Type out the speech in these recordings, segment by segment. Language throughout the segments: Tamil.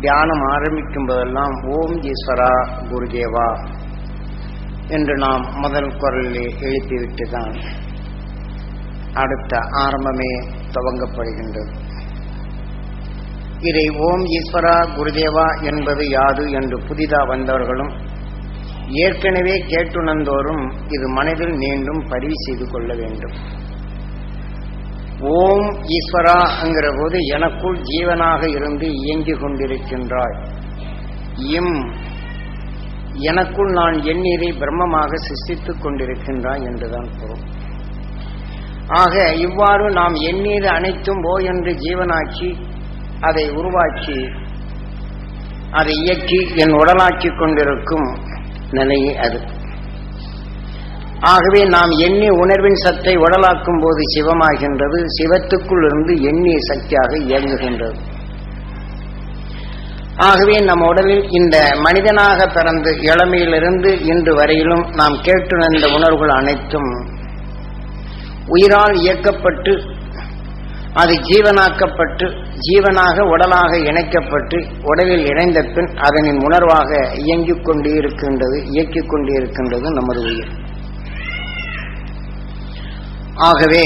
தியானம் ஆரம்பிக்கும் போதெல்லாம் ஓம் ஈஸ்வரா குருதேவா என்று நாம் முதல் குரலிலே எழுப்பிவிட்டுதான் அடுத்த ஆரம்பமே துவங்கப்படுகின்றது. இதை ஓம் ஈஸ்வரா குருதேவா என்பது யாது என்று புதிதாக வந்தவர்களும் ஏற்கனவே கேட்டுணர்ந்தோரும் இது மனதில் மீண்டும் பதிவு செய்து கொள்ள வேண்டும். ஓம் ஈஸ்வரா என்கிற போது எனக்குள் ஜீவனாக இருந்து இயங்கிக் கொண்டிருக்கின்றாய். எனக்குள் நான் எண்ணீரை பிரம்மமாக சிருஷ்டித்துக் கொண்டிருக்கின்றாய் என்றுதான் பொருள். ஆக இவ்வாறு நாம் எண்ணீர் அனைத்தும் ஓ என்று ஜீவனாக்கி அதை உருவாக்கி அதை இயக்கி என் உடலாக்கி கொண்டிருக்கும் நிலையே அது. ஆகவே நாம் எண்ணி உணர்வின் சத்தை உடலாக்கும் போது சிவமாகின்றது. சிவத்துக்குள் இருந்து எண்ணிய சக்தியாக இயங்குகின்றது. ஆகவே நம் உடலில் இந்த மனிதனாக பிறந்து இளமையிலிருந்து இன்று வரையிலும் நாம் கேட்டுணர்ந்த உணர்வுகள் அனைத்தும் உயிரால் இயக்கப்பட்டு அது ஜீவனாக்கப்பட்டு ஜீவனாக உடலாக இணைக்கப்பட்டு உடலில் இணைந்த பின் அதனின் உணர்வாக இயங்கிக் கொண்டே இருக்கின்றது, இயக்கிக் கொண்டே இருக்கின்றது நமது உயிர். ஆகவே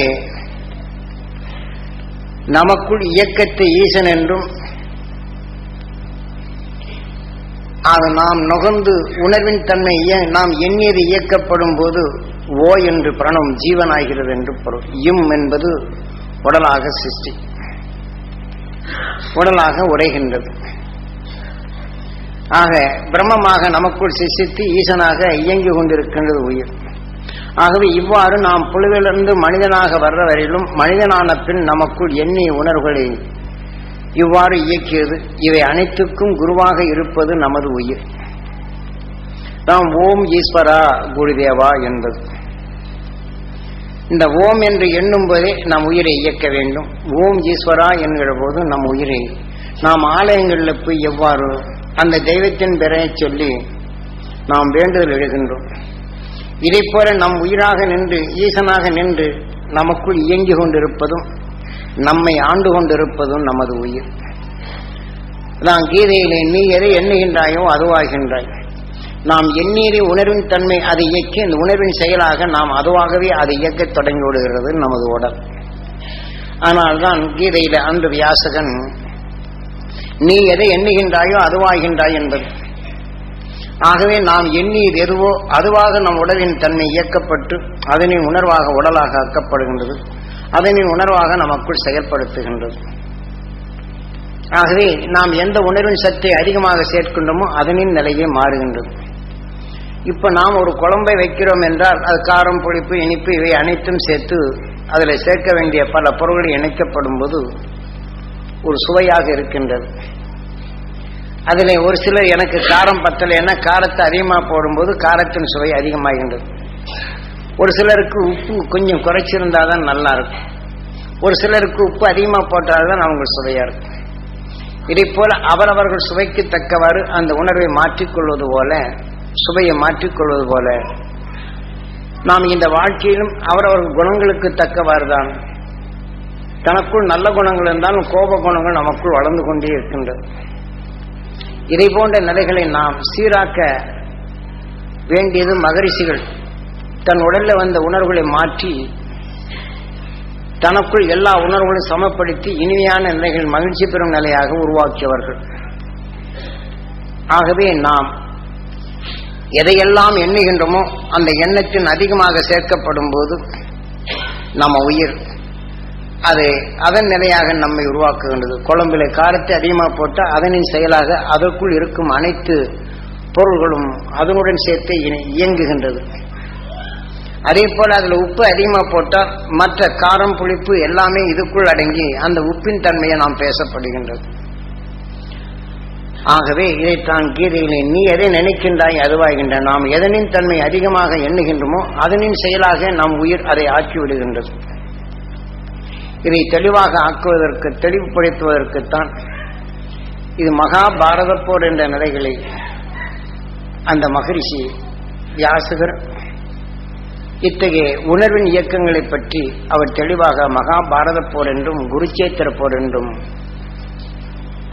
நமக்குள் இயக்கத்தை ஈசன் என்றும் அது நாம் நுகர்ந்து உணர்வின் தன்மை நாம் எண்ணியது இயக்கப்படும் போது ஓ என்று பிரணவம் ஜீவனாகிறது என்று பொருள். என்பது உடலாக சிருஷ்டி, உடலாக உரைகின்றது. ஆக பிரம்மமாக நமக்குள் சிருஷ்டித்து ஈசனாக இயங்கிக் கொண்டிருக்கின்றது உயிர். ஆகவே இவ்வாறு நாம் புழுவிலிருந்து மனிதனாக வர்ற வரையிலும் மனிதனான பின் நமக்குள் எண்ணிய உணர்வுகளை இவ்வாறு இயக்கியது. இவை அனைத்துக்கும் குருவாக இருப்பது நமது உயிர். நாம் ஓம் ஈஸ்வரா குருதேவா என்பது. இந்த ஓம் என்று எண்ணும் போதே நம் உயிரை இயக்க வேண்டும். ஓம் ஈஸ்வரா என்கிற போது நம் உயிரை நாம் ஆலயங்களில் போய் எவ்வாறு அந்த தெய்வத்தின் பெயரை சொல்லி நாம் வேண்டுதல் எழுகின்றோம். இதை போல நம் உயிராக நின்று ஈசனாக நின்று நமக்குள் இயங்கிக் கொண்டிருப்பதும் நம்மை ஆண்டு கொண்டிருப்பதும் நமது உயிர். நான் கீதையிலே நீ எதை எண்ணுகின்றாயோ அதுவாகின்றாய். நாம் எண்ணீரை உணர்வின் தன்மை அதை இயக்கி இந்த உணர்வின் செயலாக நாம் அதுவாகவே அதை இயக்கத் தொடங்கி விடுகிறது நமது உடல். ஆனால்தான் கீதையில அன்று வியாசகன் நீ எதை எண்ணுகின்றாயோ அதுவாகின்றாய் என்பது. ஆகவே நாம் எண்ணீர் எதுவோ அதுவாக நம் உடலின் தன்மை இயக்கப்பட்டு அதனின் உணர்வாக உடலாக ஆக்கப்படுகின்றது. அதனின் உணர்வாக நமக்குள் செயல்படுத்துகின்றது. ஆகவே நாம் எந்த உணர்வின் சத்தை அதிகமாக சேர்க்கின்றோமோ அதனின் நிலையே மாறுகின்றது. இப்ப நாம் ஒரு குழம்பை வைக்கிறோம் என்றால் அது காரம், புளிப்பு, இனிப்பு இவை அனைத்தும் சேர்த்து அதில் சேர்க்க வேண்டிய பல பொருள்கள் இணைக்கப்படும் போது ஒரு சுவையாக இருக்கின்றது. அதில் ஒரு சிலர் எனக்கு காரம் பத்தலைன்னா காரத்தை அதிகமாக போடும்போது காரத்தின் சுவை அதிகமாகின்றது. ஒரு சிலருக்கு உப்பு கொஞ்சம் குறைச்சிருந்தால் தான் நல்லா இருக்கும். ஒரு சிலருக்கு உப்பு அதிகமாக போட்டால்தான் அவங்க சுவையாக இருக்கும். இதை போல அவரவர்கள் சுவைக்கு தக்கவாறு அந்த உணர்வை மாற்றிக்கொள்வது போல, சுவையை மாற்றிக்கொள்வது போல நாம் இந்த வாழ்க்கையிலும் அவரவர்கள் குணங்களுக்கு தக்கவாறு தான். தனக்குள் நல்ல குணங்கள் இருந்தாலும் கோப குணங்கள் நமக்குள் வளர்ந்து கொண்டே இருக்கின்றது. இதை போன்ற நிலைகளை நாம் சீராக்க வேண்டியது மகரிஷிகள் தன் உடலில் வந்த உணர்வுகளை மாற்றி தனக்குள் எல்லா உணர்வுகளையும் சமப்படுத்தி இனிமையான நிலைகள் மகிழ்ச்சி பெறும் நிலையாக உருவாக்கியவர்கள். ஆகவே நாம் எதையெல்லாம் எண்ணுகின்றோமோ அந்த எண்ணத்தின் அதிகமாக சேர்க்கப்படும் போது நம்ம உயிர் அது அதன் நிலையாக நம்மை உருவாக்குகின்றது. குழம்பில காரத்தை அதிகமாக போட்டால் அதனின் செயலாக அதற்குள் இருக்கும் அனைத்து பொருள்களும் அதனுடன் சேர்த்து இயங்குகின்றது. அதே போல அதில் உப்பு அதிகமாக போட்டால் மற்ற காரம், புளிப்பு எல்லாமே இதுக்குள் அடங்கி அந்த உப்பின் தன்மையை நாம் பேசப்படுகின்றது. ஆகவே இதைத்தான் கீதையிலே நீ எதை நினைக்கின்றாய் அதுவாகின்ற. நாம் எதனின் தன்மை அதிகமாக எண்ணுகின்றோமோ அதனின் செயலாக நம் உயிர் அதை ஆக்கிவிடுகின்றது. இதை தெளிவாக ஆக்குவதற்கு, தெளிவுபடுத்துவதற்குத்தான் இது மகாபாரத போர் என்ற நிலைகளை அந்த மகரிஷி வியாசகர் இத்தகைய உணர்வின் இயக்கங்களை பற்றி அவர் தெளிவாக மகாபாரத போர் என்றும் குருச்சேத்திர போர் என்றும்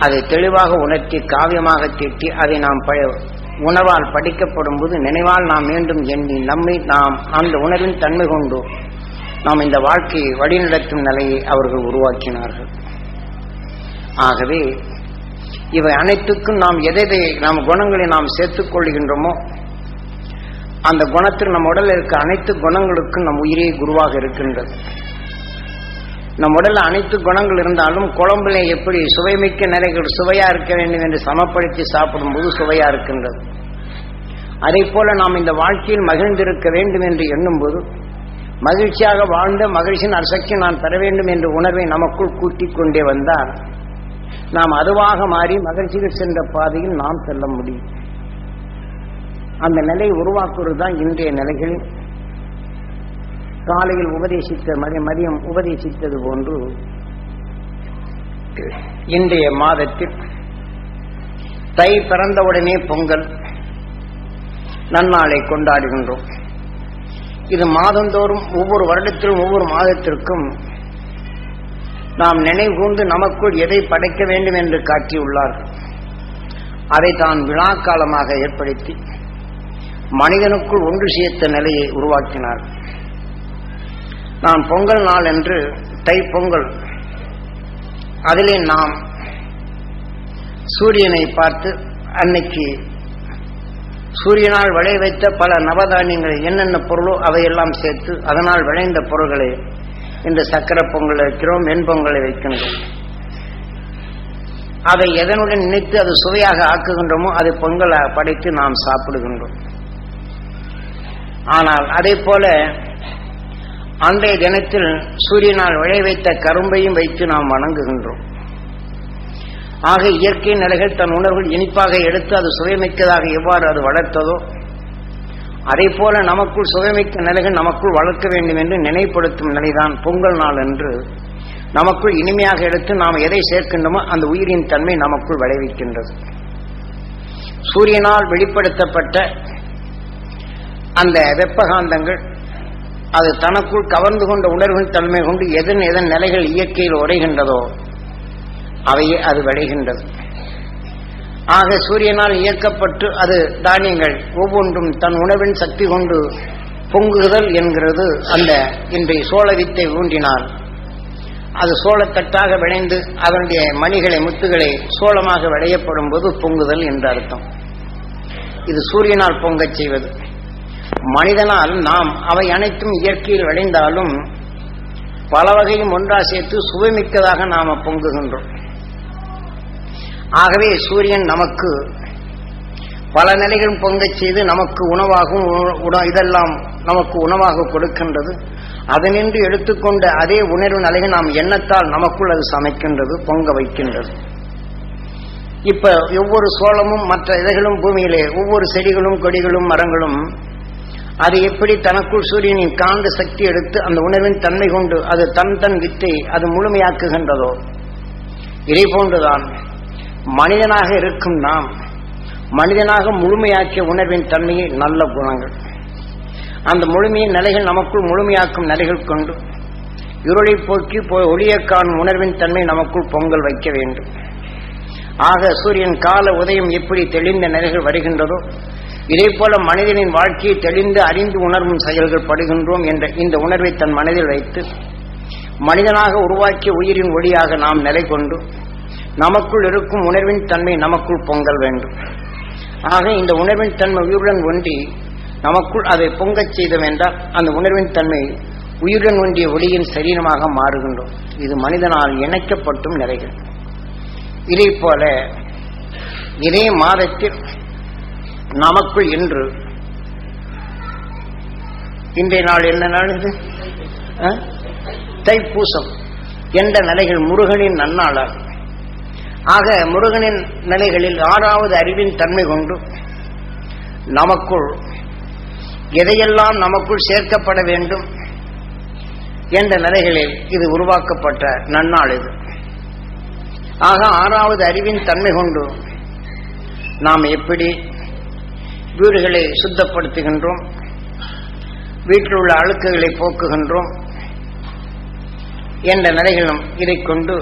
அதை தெளிவாக உணர்த்தி காவியமாக தீட்டி அதை நாம் உணர்வால் படிக்கப்படும் போது நினைவால் நாம் மீண்டும் எண்ணி நம்மை நாம் அந்த உணர்வின் தன்மை கொண்டு நாம் இந்த வாழ்க்கையை வழிநடத்தும் நிலையை அவர்கள் உருவாக்கினார்கள். ஆகவே இவை அனைத்துக்கும் நாம் எதை நாம் குணங்களை நாம் சேர்த்துக் கொள்கின்றோமோ அந்த குணத்தில் நம் உடலில் இருக்க அனைத்து குணங்களுக்கும் நம் உயிரே குருவாக இருக்கின்றது. நம் உடலில் அனைத்து குணங்கள் இருந்தாலும் குழம்புல எப்படி சுவைமிக்க நிலைகள் சுவையா இருக்க வேண்டும் என்று சமப்படுத்தி சாப்பிடும்போது சுவையா இருக்கின்றது. அதே போல நாம் இந்த வாழ்க்கையில் மகிழ்ந்திருக்க வேண்டும் என்று எண்ணும்போது மகிழ்ச்சியாக வாழ்ந்த மகிழ்ச்சியின் அரசைக்கு நான் பெற வேண்டும் என்ற உணர்வை நமக்குள் கூட்டிக் கொண்டே வந்தால் நாம் அதுவாக மாறி மகிழ்ச்சிகள் சென்ற பாதையில் நாம் செல்ல முடியும். அந்த நிலையை உருவாக்குவது தான் இன்றைய நிலைகளில் காலையில் உபதேசித்த மதியம் உபதேசித்தது போன்று இன்றைய மாதத்தில் தை பிறந்தவுடனே பொங்கல் நன்னாளை கொண்டாடுகின்றோம். இது மாதந்தோறும் ஒவ்வொரு வருடத்திலும் ஒவ்வொரு மாதத்திற்கும் நாம் நினைவு கூர்ந்து நமக்குள் எதை படைக்க வேண்டும் என்று காட்டியுள்ளார்கள். அதை தான் விழா காலமாக ஏற்படுத்தி மனிதனுக்குள் ஒன்று சேர்த்த நிலையை உருவாக்கினார். நான் பொங்கல் நாள் என்று தை பொங்கல் அதிலே நாம் சூரியனை பார்த்து அன்னைக்கு சூரியனால் விளைய வைத்த பல நவதானியங்கள் என்னென்ன பொருளோ அவையெல்லாம் சேர்த்து அதனால் விளைந்த பொருள்களை இந்த சக்கரை பொங்கல் வைக்கிறோம், வெண்பொங்கலை வைக்கின்றோம். அதை எதனுடன் நினைத்து அது சுவையாக ஆக்குகின்றோமோ அதை பொங்கலை படைத்து நாம் சாப்பிடுகின்றோம். ஆனால் அதே போல அன்றைய தினத்தில் சூரியனால் விளைய வைத்த கரும்பையும் வைத்து நாம் வணங்குகின்றோம். ஆக இயற்கை நிலைகள் தன் உணர்வுகள் இனிப்பாக எடுத்து அது சுவைமிக்கதாக எவ்வாறு அது வளர்த்ததோ அதே போல நமக்குள் சுவைமிக்க நிலைகள் நமக்குள் வளர்க்க வேண்டும் என்று நினைப்படுத்தும் நிலைதான் பொங்கல் நாள் என்று நமக்குள் இனிமையாக எடுத்து நாம் எதை சேர்க்கின்றோமோ அந்த உயிரின் தன்மை நமக்குள் விளைவிக்கின்றது. சூரியனால் வெளிப்படுத்தப்பட்ட அந்த வெப்பகாந்தங்கள் அது தனக்குள் கவர்ந்து கொண்ட உணர்வின் தன்மை கொண்டு எதன் எதன் நிலைகள் இயற்கையில் உடைகின்றதோ அவையே அது விளைகின்றது. ஆக சூரியனால் இயக்கப்பட்டு அது தானியங்கள் ஒவ்வொன்றும் தன் உணவின் சக்தி கொண்டு பொங்குதல் என்கிறது. அந்த இன்றைய சோள வித்தை ஊன்றினால் அது சோளத்தட்டாக விளைந்து அதனுடைய மணிகளை முத்துகளை சோளமாக விளையப்படும் போது பொங்குதல் என்று அர்த்தம். இது சூரியனால் பொங்கச் செய்வது. மனிதனால் நாம் அவை அனைத்தும் இயற்கையில் விளைந்தாலும் பல வகையும் ஒன்றா சேர்த்து சுவைமிக்கதாக நாம பொங்குகின்றோம். ஆகவே சூரியன் நமக்கு பல நிலைகளும் பொங்கச் செய்து நமக்கு உணவாகவும் இதெல்லாம் நமக்கு உணவாக கொடுக்கின்றது. அதனின்று எடுத்துக்கொண்ட அதே உணர்வு நிலையை நாம் எண்ணத்தால் நமக்குள் அது சமைக்கின்றது, பொங்க வைக்கின்றது. இப்ப ஒவ்வொரு சோளமும் மற்ற இதைகளும் பூமியிலே ஒவ்வொரு செடிகளும் கொடிகளும் மரங்களும் அது எப்படி தனக்குள் சூரியனின் காந்த சக்தி எடுத்து அந்த உணர்வின் தன்மை கொண்டு அது தன் வித்தை அது முழுமையாக்குகின்றதோ இதே போன்றுதான் மனிதனாக இருக்கும் நாம் மனிதனாக முழுமையாக்கிய உணர்வின் தன்மையை நல்ல குணங்கள் அந்த முழுமையின் நிலைகள் நமக்குள் முழுமையாக்கும் நிலைகள் கொண்டு இருளை போக்கி ஒளியை காணும் உணர்வின் தன்மை நமக்குள் பொங்கல் வைக்க வேண்டும். ஆக சூரியன் கால உதயம் எப்படி தெளிந்த நிலைகள் வருகின்றதோ இதே போல மனிதனின் வாழ்க்கையை தெளிந்து அறிந்து உணர்வும் செயல்கள் படுகின்றோம் என்ற இந்த உணர்வை தன் மனதில் வைத்து மனிதனாக உருவாக்கிய உயிரின் ஒளியாக நாம் நிலை கொண்டு நமக்குள் இருக்கும் உணர்வின் தன்மை நமக்குள் பொங்கல் வேண்டும். ஆக இந்த உணர்வின் தன்மை உயிருடன் ஒன்றி நமக்குள் அதை பொங்கச் செய்தோம் என்றால் அந்த உணர்வின் தன்மை உயிருடன் ஒன்றிய ஒளியின் சரீரமாக மாறுகின்றோம். இது மனிதனால் இணைக்கப்பட்டும் நிலைகள். இதே போல இதே மாதத்தில் நமக்குள் இன்று இன்றைய நாள் என்ன நாள் இது? தைப்பூசம் என்ற நிலைகள் முருகனின் நன்னாளார். ஆக முருகனின் நிலைகளில் 6வது அறிவின் தன்மை கொண்டு நமக்குள் எதையெல்லாம் நமக்குள் சேர்க்கப்பட வேண்டும் என்ற நிலைகளில் இது உருவாக்கப்பட்ட நன்னாள் இது. ஆக 6வது அறிவின் தன்மை கொண்டு நாம் எப்படி வீடுகளை சுத்தப்படுத்துகின்றோம், வீட்டில் உள்ள அழுக்குகளை போக்குகின்றோம் என்ற நிலைகளும் இதை கொண்டு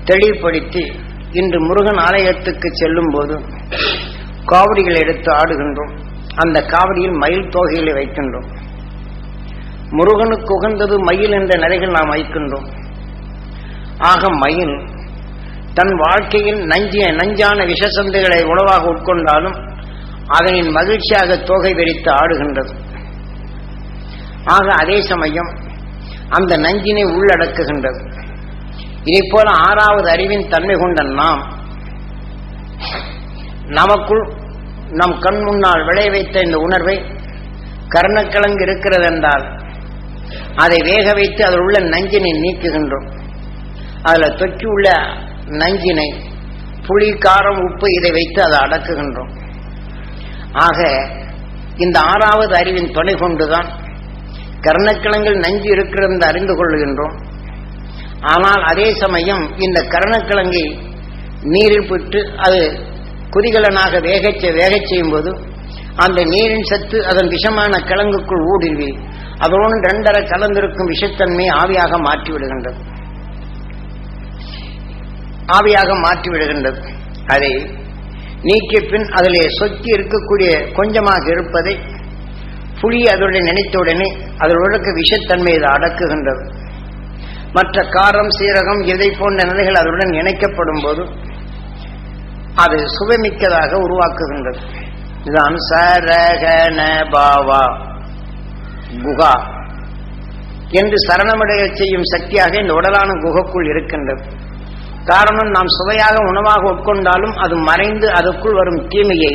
தெளிவுபடுத்தி இன்று முருகன் ஆலயத்துக்கு செல்லும் போது காவடிகள் எடுத்து ஆடுகின்றோம். அந்த காவடியில் மயில் தோகைகளை வைக்கின்றோம். முருகனுக்கு உகந்தது மயில் என்ற நிலைகள் நாம் வைக்கின்றோம். ஆக மயில் தன் வாழ்க்கையில் நஞ்சான விஷசந்தைகளை உணவாக உட்கொண்டாலும் அதனின் மகிழ்ச்சியாக தோகை வெறித்து ஆடுகின்றது. ஆக அதே சமயம் அந்த நஞ்சினை உள்ளடக்குகின்றது. இதை போல ஆறாவது அறிவின் தன்மை கொண்ட நாம் நமக்குள் நம் கண் முன்னால் விளைய வைத்த இந்த உணர்வை கர்ணக்கிழங்கு இருக்கிறது என்றால் அதை வேக வைத்து அதில் உள்ள நஞ்சினை நீக்குகின்றோம். அதில் தொக்கி உள்ள நஞ்சினை புளி, காரம், உப்பு இதை வைத்து அதை அடக்குகின்றோம். ஆக இந்த ஆறாவது அறிவின் துணை கொண்டுதான் கர்ணக்கிழங்கில் நஞ்சு இருக்கிறது என்று அறிந்து கொள்கின்றோம். ஆனால் அதே சமயம் இந்த கர்ணக்கிழங்கை நீரில் விட்டு அது குதிகலனாக வேகச் செய்யும் போது அந்த நீரின் சத்து அதன் விஷமான கிழங்குக்குள் ஊடுருவி அதோடு 2 கலந்திருக்கும் விஷத்தன்மை ஆவியாக மாற்றிவிடுகின்றது. அதை நீக்கிய பின் அதிலே சொக்கி இருக்கக்கூடிய கொஞ்சமாக இருப்பதை புளி அதனுடைய நினைத்தவுடனே அதனுடைய விஷத்தன்மை இதை அடக்குகின்றது. மற்ற காரம், சீரகம் இதை போன்ற நிலைகள் அதனுடன் இணைக்கப்படும் போது அது சுவைமிக்கதாக உருவாக்குகின்றது. இதுதான் சரகண பாவா குகா என்று சரணமடைய செய்யும் சக்தியாக இந்த உடலான குகைக்குள் இருக்கின்றது. காரணம், நாம் சுவையாக உணவாக உட்கொண்டாலும் அது மறைந்து அதற்குள் வரும் தீமையை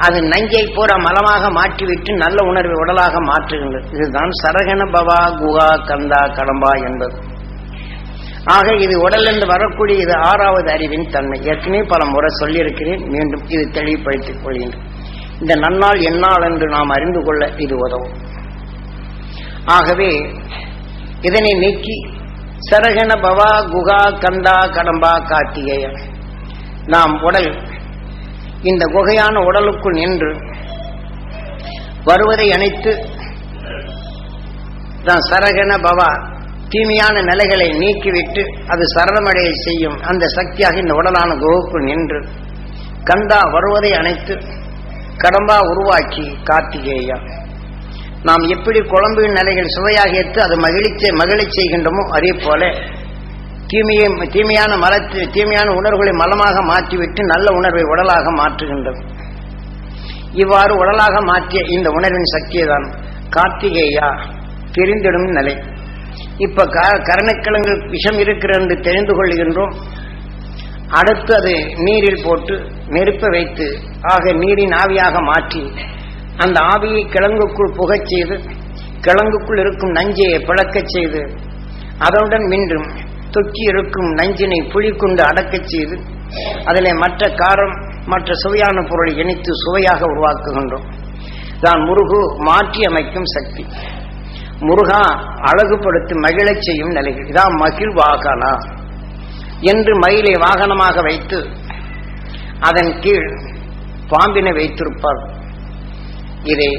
அது நஞ்சை பூரா மலமாக மாற்றிவிட்டு நல்ல உணர்வை உடலாக மாற்றுகின்றது. இதுதான் சரகண பவா குகா கந்தா கடம்பா என்பது. ஆக இது உடல் என்று வரக்கூடிய இது ஆறாவது அறிவின் தன்மை. ஏற்கனவே பல முறை சொல்லியிருக்கிறேன், மீண்டும் இது தெளிவுபடுத்திக் கொள்கின்றேன். இந்த நன்னாள் எந்நாள் என்று நாம் அறிந்து கொள்ள இது உதவும். ஆகவே இதனை நீக்கி சரகண பவா குகா கந்தா கடம்பா கார்த்திகேய நாம் உடல் இந்த குகையான உடலுக்குள் நின்று வருவதை அணைத்து தான் சரகண பவா தீமையான நிலைகளை நீக்கிவிட்டு அது சரணமடைய செய்யும் அந்த சக்தியாக இந்த உடலான குகைக்குள் நின்று கந்தா வருவதை அணைத்து கடம்பா உருவாக்கி கார்த்திகேயா நாம் எப்படி குழம்பின் நிலைகள் சுவையாக ஏற்று அது மகிழச் செய்கின்றோமோ அதே போல தீமையான உணர்வுகளை மலமாக மாற்றிவிட்டு நல்ல உணர்வை உடலாக மாற்றுகின்றது. இவ்வாறு உடலாக மாற்றிய இந்த உணர்வின் சக்தியை தான் கார்த்திகேயா தெரிந்திடும் நிலை. இப்ப கர்ணக்கிழங்கு விஷம் இருக்கிறது என்று தெரிந்து கொள்கின்றோம். அடுத்து அது நீரில் போட்டு நெருப்ப வைத்து ஆக நீரின் ஆவியாக மாற்றி அந்த ஆவியை கிழங்குக்குள் புகச் செய்து கிழங்குக்குள் இருக்கும் நஞ்சையை பிளக்கச் செய்து அதனுடன் மீண்டும் தொக்கி இருக்கும் நஞ்சினை புளி கொண்டு அடக்கச் செய்து அதில் மற்ற காரம் மற்ற சுவையான பொருளை இணைத்து சுவையாக உருவாக்குகின்றோம். தான் முருகு மாற்றி அமைக்கும் சக்தி. முருகா அழகுபடுத்தி மகிழச் செய்யும் நிலைகள். இதான் மகிழ் வாகனா என்று மயிலை வாகனமாக வைத்து அதன் கீழ் பாம்பினை வைத்திருப்பார். இதை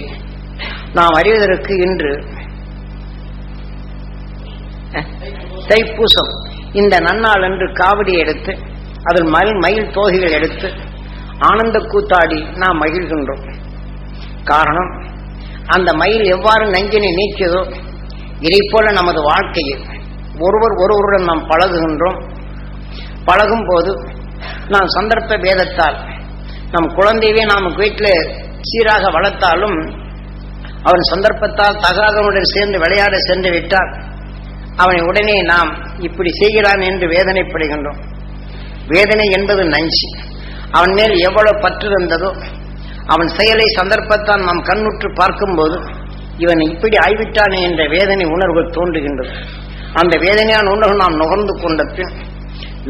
நாம் அறிவதற்கு இன்று தைப்பூசம் இந்த நன்னாள் என்று காவடி எடுத்து அதில் மயில் தோகைகள் எடுத்து ஆனந்த கூத்தாடி நாம் மகிழ்கின்றோம். காரணம், அந்த மயில் எவ்வாறு நஞ்சினை நீக்கியதோ இதை போல நமது வாழ்க்கையில் ஒருவருடன் நாம் பழகுகின்றோம். பழகும் போது நாம் சந்தர்ப்ப பேதத்தால் நம் குழந்தையவே நாம் வீட்டில் சீராக வளர்த்தாலும் அவன் சந்தர்ப்பத்தால் தகாதவனுடன் சேர்ந்து விளையாட சென்று விட்டால் அவனை உடனே நாம் இப்படி செய்கிறான் என்று வேதனைப்படுகின்றோம். வேதனை என்பது நஞ்சு. அவன் மேல் எவ்வளவு பற்று இருந்ததோ அவன் செயலை சந்தர்ப்பத்தால் நாம் கண்ணுற்று பார்க்கும்போது இவன் இப்படி ஆய்விட்டானே என்ற வேதனை உணர்வுகள் தோன்றுகின்றது. அந்த வேதனையான உணர்வு நாம் நுகர்ந்து கொண்ட பின்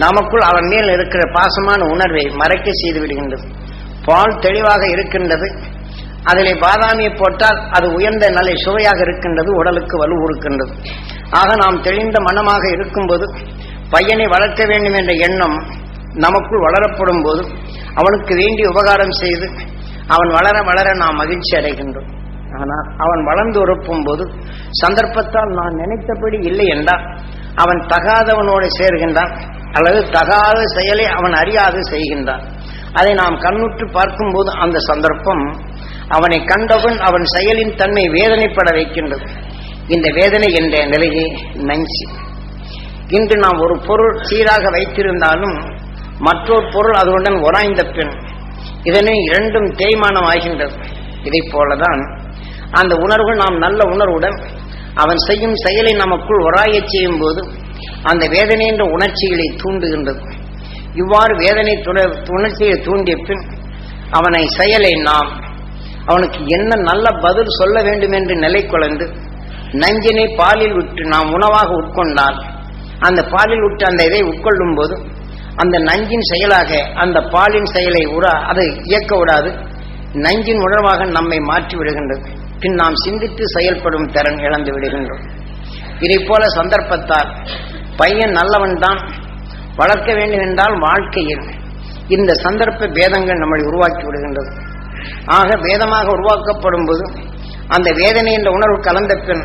நமக்குள் அவன் மேல் இருக்கிற பாசமான உணர்வை மறைக்க செய்து விடுகின்றது. பால் தெளிவாக இருக்கின்றது, அதிலே பாதாமியை போட்டால் அது உயர்ந்த நல்ல சுவையாக இருக்கின்றது, உடலுக்கு வலு இருக்கின்றது. ஆக நாம் தெளிந்த மனமாக இருக்கும்போது பையனை வளர்க்க வேண்டும் என்ற எண்ணம் நமக்குள் வளரப்படும் போது அவனுக்கு வேண்டிய உபகாரம் செய்து அவன் வளர வளர நாம் மகிழ்ச்சி அடைகின்றோம். ஆனால் அவன் வளர்ந்து உறுப்பும் போது சந்தர்ப்பத்தால் நான் நினைத்தபடி இல்லை என்றால் அவன் தகாதவனோடு சேர்கின்றான். அல்லது தகாத செயலை அவன் அறியாது செய்கின்றான். அதை நாம் கண்ணுற்று பார்க்கும்போது அந்த சந்தர்ப்பம் அவனை கண்டவன் அவன் செயலின் தன்மை வேதனைப்பட வைக்கின்றது. இந்த வேதனை என்ற நிலையை நஞ்சு. இன்று நாம் ஒரு பொருள் சீராக வைத்திருந்தாலும் மற்றொரு பொருள் அதனுடன் உராய்ந்த பின் இதனை இரண்டும் தேய்மானம் ஆகின்றது. இதை போலதான் அந்த உணர்வுகள் நாம் நல்ல உணர்வுடன் அவன் செய்யும் செயலை நமக்குள் உராயச் செய்யும் போது அந்த வேதனை என்ற உணர்ச்சிகளை தூண்டுகின்றது. இவ்வாறு வேதனை உணர்ச்சியை தூண்டிய பின் அவனை செயலை நாம் அவனுக்கு என்ன நல்ல பதில் சொல்ல வேண்டும் என்று நிலை கொள்ந்து நஞ்சினை பாலில் விட்டு நாம் உணவாக உட்கொண்டால் அந்த பாலில் விட்டு அந்த இதை உட்கொள்ளும் போது அந்த நஞ்சின் செயலாக அந்த பாலின் செயலை அதை இயக்க விடாது, நஞ்சின் உணர்வாக நம்மை மாற்றி விடுகின்றது. பின் நாம் சிந்தித்து செயல்படும் திறன் இழந்து விடுகின்றோம். இதை போல சந்தர்ப்பத்தால் பையன் நல்லவன் தான் வளர்க்க வேண்டும் என்றால் வாழ்க்கையில் இந்த சந்தர்ப்ப பேதங்கள் நம்மை உருவாக்கி விடுகின்றது. ஆக வேதமாக உருவாக்கப்படும் போது அந்த வேதனை என்ற உணர்வு கலந்த பின்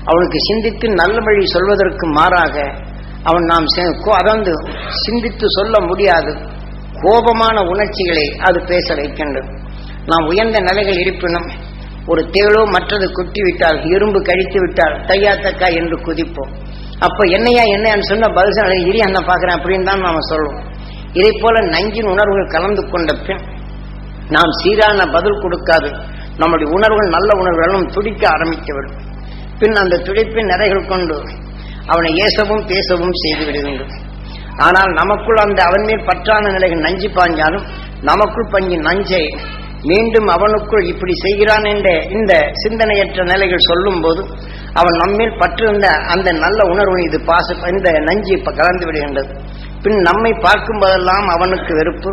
அவனுக்கு சிந்தித்து நல்ல வழி சொல்வதற்கு மாறாக அவன் நாம் அதந்து சிந்தித்து சொல்ல முடியாது கோபமான உணர்ச்சிகளை அது பேச வைக்கின்றது. நாம் உயர்ந்த நிலைகள் இருப்பினும் ஒரு தேளோ மற்றது குட்டிவிட்டால் எறும்பு கழித்து விட்டால் தையா தக்கா என்று குதிப்போம். அப்ப என்னையா என்னன்னு சொன்ன பதில் இரி அண்ணா பாக்குறேன் அப்படின்னு தான் நாம சொல்லுவோம். இதை போல நஞ்சின் உணர்வுகள் கலந்து கொண்ட பின் நாம் சீரான பதில் கொடுக்காது நம்முடைய உணர்வுகள் நல்ல உணர்வுகளும் துடிக்க ஆரம்பித்துவிடும். பின் அந்த துடிப்பின் நிறைகள் கொண்டு அவனை ஏசவும் பேசவும் செய்து விடுகின்றோம். ஆனால் நமக்குள் அந்த அவன் மேல் பற்றான நிலைகள் நஞ்சு பாஞ்சாலும் நமக்குள் பஞ்சின் நஞ்சை மீண்டும் அவனுக்குள் இப்படி செய்கிறான் என்ற இந்த சிந்தனையற்ற நிலைகள் சொல்லும் போது அவன் நம்மேல் பற்றிருந்த அந்த நல்ல உணர்வு இது இந்த நஞ்சு இப்ப கலந்து விடுகின்றது. பின் நம்மை பார்க்கும் போதெல்லாம் அவனுக்கு வெறுப்பு,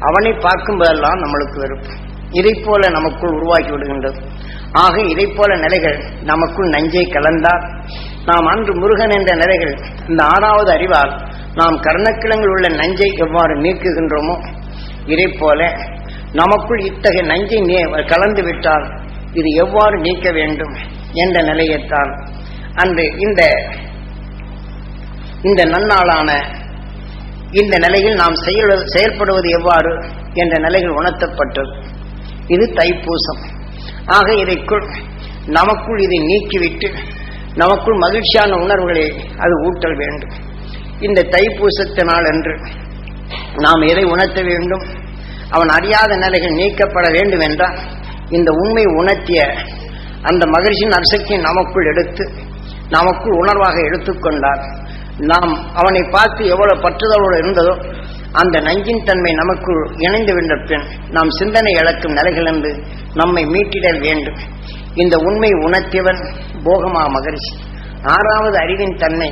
அவனை பார்க்கும் போதெல்லாம் நம்மளுக்கு வெறுப்பு. இதை போல நமக்குள் உருவாக்கி விடுகின்றது. ஆக இதை போல நிலைகள் நமக்குள் நஞ்சை கலந்தால் நாம் அன்று முருகன் என்ற நிலைகள் இந்த 6வது அறிவால் நாம் கர்ணக்கிழங்கில் உள்ள நஞ்சை எவ்வாறு நீக்குகின்றோமோ இதை போல நமக்குள் இத்தகைய நஞ்சை கலந்து விட்டால் இது எவ்வாறு நீக்க வேண்டும் என்ற நிலையைத்தான் அன்று இந்த நன்னாளான இந்த நிலையில் நாம் செயல்படுவது எவ்வாறு என்ற நிலைகள் உணர்த்தப்பட்டது. இது தைப்பூசம். ஆக இதைக்குள் நமக்குள் இதை நீக்கிவிட்டு நமக்குள் மகிழ்ச்சியான உணர்வுகளை அது ஊட்டல் வேண்டும். இந்த தைப்பூசத்தினால் என்று நாம் எதை உணர்த்த வேண்டும்? அவன் அறியாத நிலைகள் நீக்கப்பட வேண்டும் என்றால் இந்த உண்மை உணர்த்திய அந்த மகிழ்ச்சியின் அரிசக்தியை நமக்குள் எடுத்து நமக்குள் உணர்வாக எடுத்துக்கொண்டால் நாம் அவனை பார்த்து எவ்வளவு பற்றுதலோடு இருந்ததோ அந்த நஞ்சின் தன்மை நமக்குள் இணைந்து விட்ட பின் நாம் சிந்தனை இழக்கும் நிலைகள் என்று நம்மை மீட்டிடல் வேண்டும். இந்த உண்மை உணர்த்தியவன் போகமா மகரிஷி. 6வது அறிவின் தன்மை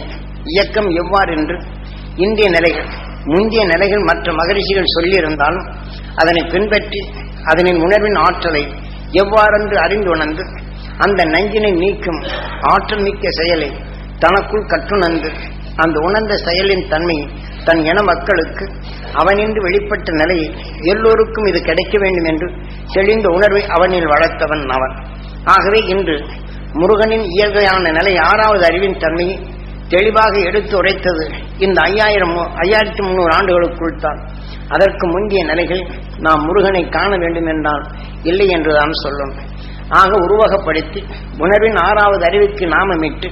இயக்கம் எவ்வாறு என்று இந்திய நிலைகள் முந்தைய நிலைகள் மற்ற மகரிஷிகள் சொல்லியிருந்தாலும் அதனை பின்பற்றி அதனின் உணர்வின் ஆற்றலை எவ்வாறென்று அறிந்து உணர்ந்து அந்த நஞ்சினை நீக்கும் ஆற்றல் மிக்க செயலை தனக்குள் கற்றுணர்ந்து அந்த உணர்ந்த செயலின் தன்மை தன் இன மக்களுக்கு அவனின்று வெளிப்பட்ட நிலையை எல்லோருக்கும் இது கிடைக்க வேண்டும் என்று தெளிந்த உணர்வை அவனில் வளர்த்தவன் அவன். ஆகவே இன்று முருகனின் இயற்கையான நிலை 6வது அறிவின் தன்மையை தெளிவாக எடுத்து உரைத்தது இந்த 5300 ஆண்டுகளுக்குள் தான். அதற்கு முந்தைய நிலைகள் நாம் முருகனை காண வேண்டும் என்றால் இல்லை என்றுதான் சொல்லணும். ஆக உருவகப்படுத்தி உணர்வின் 6வது அறிவுக்கு நாமமிட்டு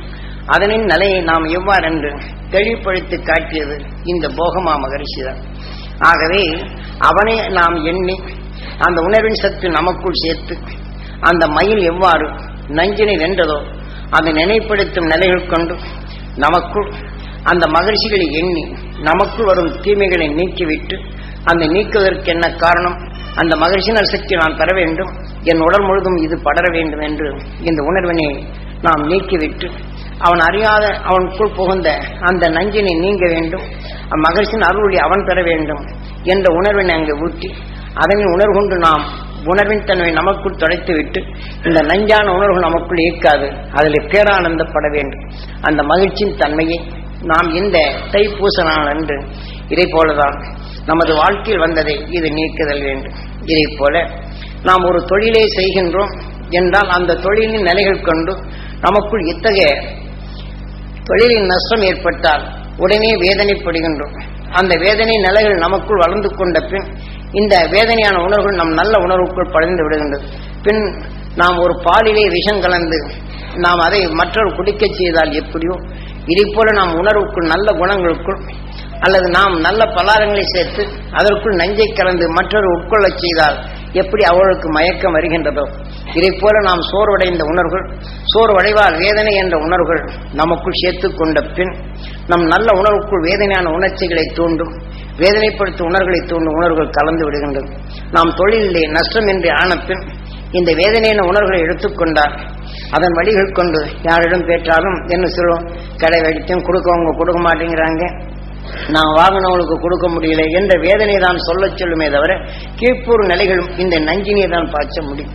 அதனின் நிலையை நாம் எவ்வாறென்று தெளிவுபடுத்தி காட்டியது இந்த போகமா மகரிஷிதான். ஆகவே அவனை நாம் எண்ணி அந்த உணர்வின் சத்து நமக்குள் சேர்த்து அந்த மயில் எவ்வாறு நஞ்சினை வென்றதோ அதை நினைப்படுத்தும் நிலைகள் கொண்டு நமக்குள் அந்த மகிழ்ச்சிகளை எண்ணி நமக்குள் வரும் தீமைகளை நீக்கிவிட்டு அந்த நீக்குவதற்கு என்ன காரணம்? அந்த மகிழ்ச்சியின் சக்தி நான் பெற வேண்டும், என் உடல் முழுதும் இது படர வேண்டும் என்று இந்த உணர்வினை நாம் நீக்கிவிட்டு அவன் அறியாத அவனுக்குள் புகுந்த அந்த நஞ்சினை நீங்க வேண்டும், மகிழ்ச்சியின் அருளை அவன் பெற வேண்டும் என்ற உணர்வினை அங்கு ஊட்டி அதனை உணர்வு கொண்டு நாம் உணர்வின் தன்மை நமக்குள் தொலைத்து விட்டு இந்த நஞ்சான உணர்வு நமக்குள் இயக்காது அதில் பேரானந்தப்பட வேண்டும். அந்த மகிழ்ச்சியின் தன்மையை நாம் இந்த தைப்பூச நாள் அன்று இதை போலதான் நமது வாழ்க்கையில் வந்ததை இது நீக்குதல் வேண்டும். இதை போல நாம் ஒரு தொழிலை செய்கின்றோம் என்றால் அந்த தொழிலின் நிலைகள் கொண்டு நமக்குள் இத்தகைய தொழிலின் நஷ்டம் ஏற்பட்டால் உடனே வேதனைப்படுகின்றோம். அந்த வேதனை நிலைகள் நமக்குள் வளர்ந்து கொண்ட பின் இந்த வேதனையான உணர்வுகள் நம் நல்ல உணர்வுக்குள் படைந்து விடுகின்றது. பின் நாம் ஒரு பாலிலே விஷம் கலந்து நாம் அதை மற்றொரு குடிக்க செய்தால் எப்படியோ இதை போல நாம் உணர்வுக்குள் நல்ல குணங்களுக்குள் அல்லது நாம் நல்ல பலாரங்களை சேர்த்து அதற்குள் நஞ்சை கலந்து மற்றொரு உட்கொள்ள செய்தால் எப்படி அவர்களுக்கு மயக்கம் வருகின்றதோ இதை போல நாம் சோர்வடைந்த உணர்வுகள் சோர்வடைவால் வேதனை என்ற உணர்வுகள் நமக்குள் சேர்த்து கொண்ட பின் நம் நல்ல உணர்வுக்குள் வேதனையான உணர்ச்சிகளை தூண்டும் வேதனைப்படுத்தும் உணர்வுகளை தூண்டும் உணர்வுகள் கலந்து விடுகின்றது. நாம் தொழிலிலே நஷ்டம் என்று ஆன பின் இந்த வேதனையான உணர்வுகளை எடுத்துக்கொண்டால் அதன் வழிகள் கொண்டு யாரிடம் பேற்றாலும் என்ன சொல்லுவோம், கடை வெடித்தும் கொடுக்கவங்க கொடுக்க மாட்டேங்கிறாங்க, நான் வாங்கினவங்களுக்கு கொடுக்க முடியல என்ற வேதனை தான் சொல்ல சொல்லுமே தவிர கீழ்ப்பூர் நிலைகளும் இந்த நஞ்சினை தான் பாய்ச்ச முடியும்.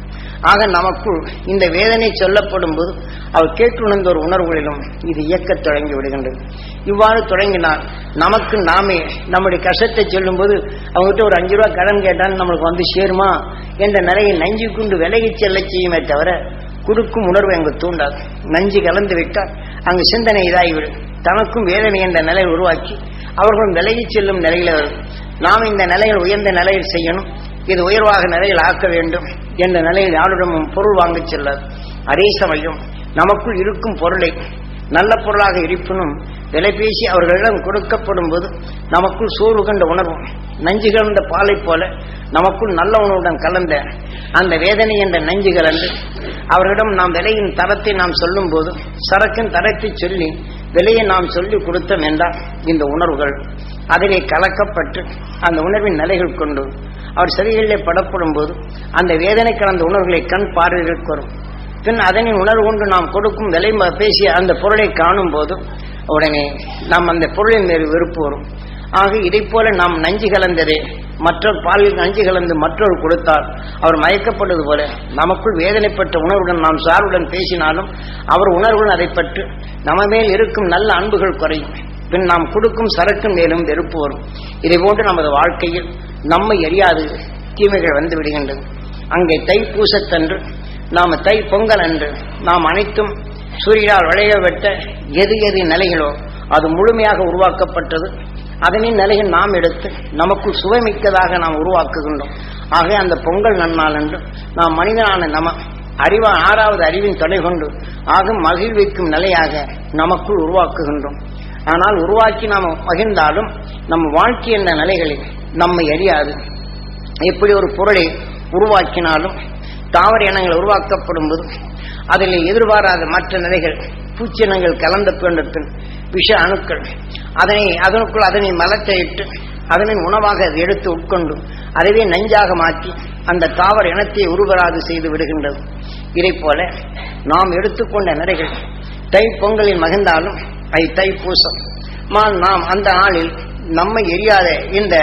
ஆக நமக்குள் இந்த வேதனை சொல்லப்படும் போது அவர் கேட்டுணர்ந்த ஒரு உணர்வுகளிலும் இது இயக்கத் தொடங்கி விடுகின்றது. இவ்வாறு தொடங்கினால் நமக்கு நாமே நம்முடைய கஷ்டத்தை சொல்லும் போது அவங்ககிட்ட ஒரு 5 ரூபா கடன் கேட்டால் நம்மளுக்கு வந்து சேருமா என்ற நிலையை நஞ்சு கொண்டு விலகி செல்ல செய்யுமே தவிர கொடுக்கும் உணர்வு அங்கு தூண்டாது. நஞ்சு கலந்து விட்டால் அங்கு சிந்தனை இதாகிவிடும். தனக்கும் வேதனை என்ற நிலையை உருவாக்கி அவர்களும் விலகி செல்லும் நிலையில் வரும். நாம் இந்த நிலையில் உயர்ந்த நிலையில் செய்யணும், இது உயர்வாக நிலையில் ஆக்க வேண்டும் என்ற நிலையில் யாரிடமும் பொருள் வாங்கச் செல்லாது. அதே சமயம் நமக்குள் இருக்கும் பொருளை நல்ல பொருளாக இருப்பினும் விலை பேசி அவர்களிடம் கொடுக்கப்படும் போது நமக்குள் சோர்வு கண்ட உணர்வும் நஞ்சு கலந்த பாலை போல நமக்குள் நல்ல உணவுடன் கலந்த அந்த வேதனை என்ற நஞ்சு கலந்து அவர்களிடம் நாம் விலையின் தரத்தை நாம் சொல்லும் போது சரக்கின் தரத்தை சொல்லி விலையை நாம் சொல்லி கொடுத்தோம் என்றால் இந்த உணர்வுகள் அதிலே கலக்கப்பட்டு அந்த உணர்வின் நிலைகள் கொண்டு அவர் சரிகளிலே படப்படும் போது அந்த வேதனை கலந்த உணர்வுகளை கண் பார்வைகளுக்கு வரும். பின் அதனின் உணர்வு கொண்டு நாம் கொடுக்கும் விலை பேசிய அந்த பொருளை காணும் போது உடனே நாம் அந்த பொருளின் மீது வெறுப்பு வரும். ஆக இதை போல நாம் நஞ்சு கலந்ததே மற்றொரு பாலில் நஞ்சு கலந்து மற்றொரு கொடுத்தால் அவர் மயக்கப்படுவது போல நமக்குள் வேதனைப்பட்ட உணர்வுடன் நாம் சார்புடன் பேசினாலும் அவர் உணர்வுடன் அதை பற்றி நம்ம மேல் இருக்கும் நல்ல அன்புகள் குறையும். பின் நாம் கொடுக்கும் சரக்கு மேலும் வெறுப்பு வரும். இதை போன்று நமது வாழ்க்கையில் நம்மை எரியாது தீமைகள் வந்து விடுகின்றது. அங்கே தைப்பூசத்தன்று நாம் தை பொங்கல் அன்று நாம் அனைத்தும் சூரியனால் விளையவிட்ட எது எது நிலைகளோ அது முழுமையாக உருவாக்கப்பட்டது. அதனின் நிலையில் நாம் எடுத்து நமக்குள் சுவைமிக்கதாக நாம் உருவாக்குகின்றோம். ஆக அந்த பொங்கல் நன்னாள் என்று நாம் மனிதனான நம்ம அறிவா 6வது அறிவின் துணை கொண்டு ஆகும் மகிழ்விக்கும் நிலையாக நமக்குள் உருவாக்குகின்றோம். ஆனால் உருவாக்கி நாம் மகிழ்ந்தாலும் நம்ம வாழ்க்கை என்ற நிலைகளில் நம்மை அறியாது. எப்படி ஒரு பொருளை உருவாக்கினாலும் தாவர இனங்கள் உருவாக்கப்படும் போது அதில் எதிர்பாராத மற்ற நிலைகள் பூச்சினங்கள் கலந்த பின் விஷ அணுக்கள் அதனுக்குள் அதனை மலத்தையிட்டு அதனின் உணவாக எடுத்து உட்கொண்டு அதுவே நஞ்சாக மாற்றி அந்த தாவர இனத்தை உருவராது செய்து விடுகின்றது. இதை போல நாம் எடுத்துக்கொண்ட நிலைகள் தை பொங்கலில் மகிழ்ந்தாலும் அது தைப்பூசம் நாம் அந்த நாளில் நம்மை எரியாத இந்த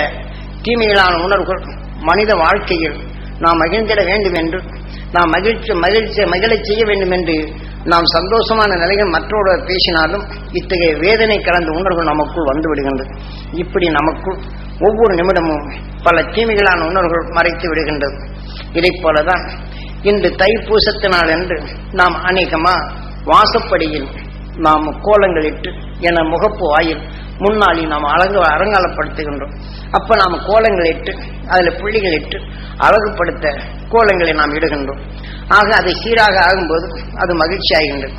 தீமையிலான உணர்வுகள் மனித வாழ்க்கையில் நாம் மகிழ்ந்திட வேண்டும் என்று நாம் மகிழச் செய்ய வேண்டும் என்று நாம் சந்தோஷமான நிலையில் மற்றொருவர் பேசினாலும் இத்தகைய வேதனை கலந்த உணர்வு நமக்குள் வந்து விடுகின்றது. இப்படி நமக்குள் ஒவ்வொரு நிமிடமும் பல தீமைகளான உணர்வுகள் மறைத்து விடுகின்றது. இதை போலதான் இன்று தைப்பூசத்தினால் என்று நாம் அநேகமா வாசப்படியில் நாம் கோலங்களிட்டு என முகப்பு வாயில் முன்னாடி நாம் அலங்காரப்படுத்துகின்றோம். அப்ப நாம் கோலங்களிட்டு அதில் புள்ளிகளிட்டு அழகுபடுத்த கோலங்களை நாம் இடுகின்றோம். ஆக அதை சீராக ஆகும்போது அது மகிழ்ச்சி ஆகின்றது.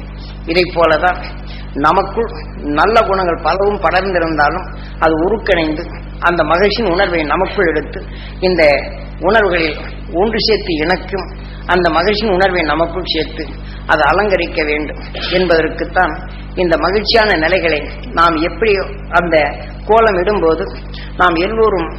இதை போலதான் நமக்குள் நல்ல குணங்கள் பலவும் படர்ந்திருந்தாலும் அது உருக்கணைந்து அந்த மகிழ்ச்சியின் உணர்வை நமக்குள் எடுத்து இந்த உணர்வுகளில் ஒன்று சேர்த்து இணைக்கும் அந்த மகிழ்ச்சியின் உணர்வை நமக்குள் சேர்த்து அதை அலங்கரிக்க வேண்டும் என்பதற்குத்தான் இந்த மகிழ்ச்சியான நிலைகளை நாம் எப்படி அந்த கோலம் இடும்போது நாம் எல்லோரும்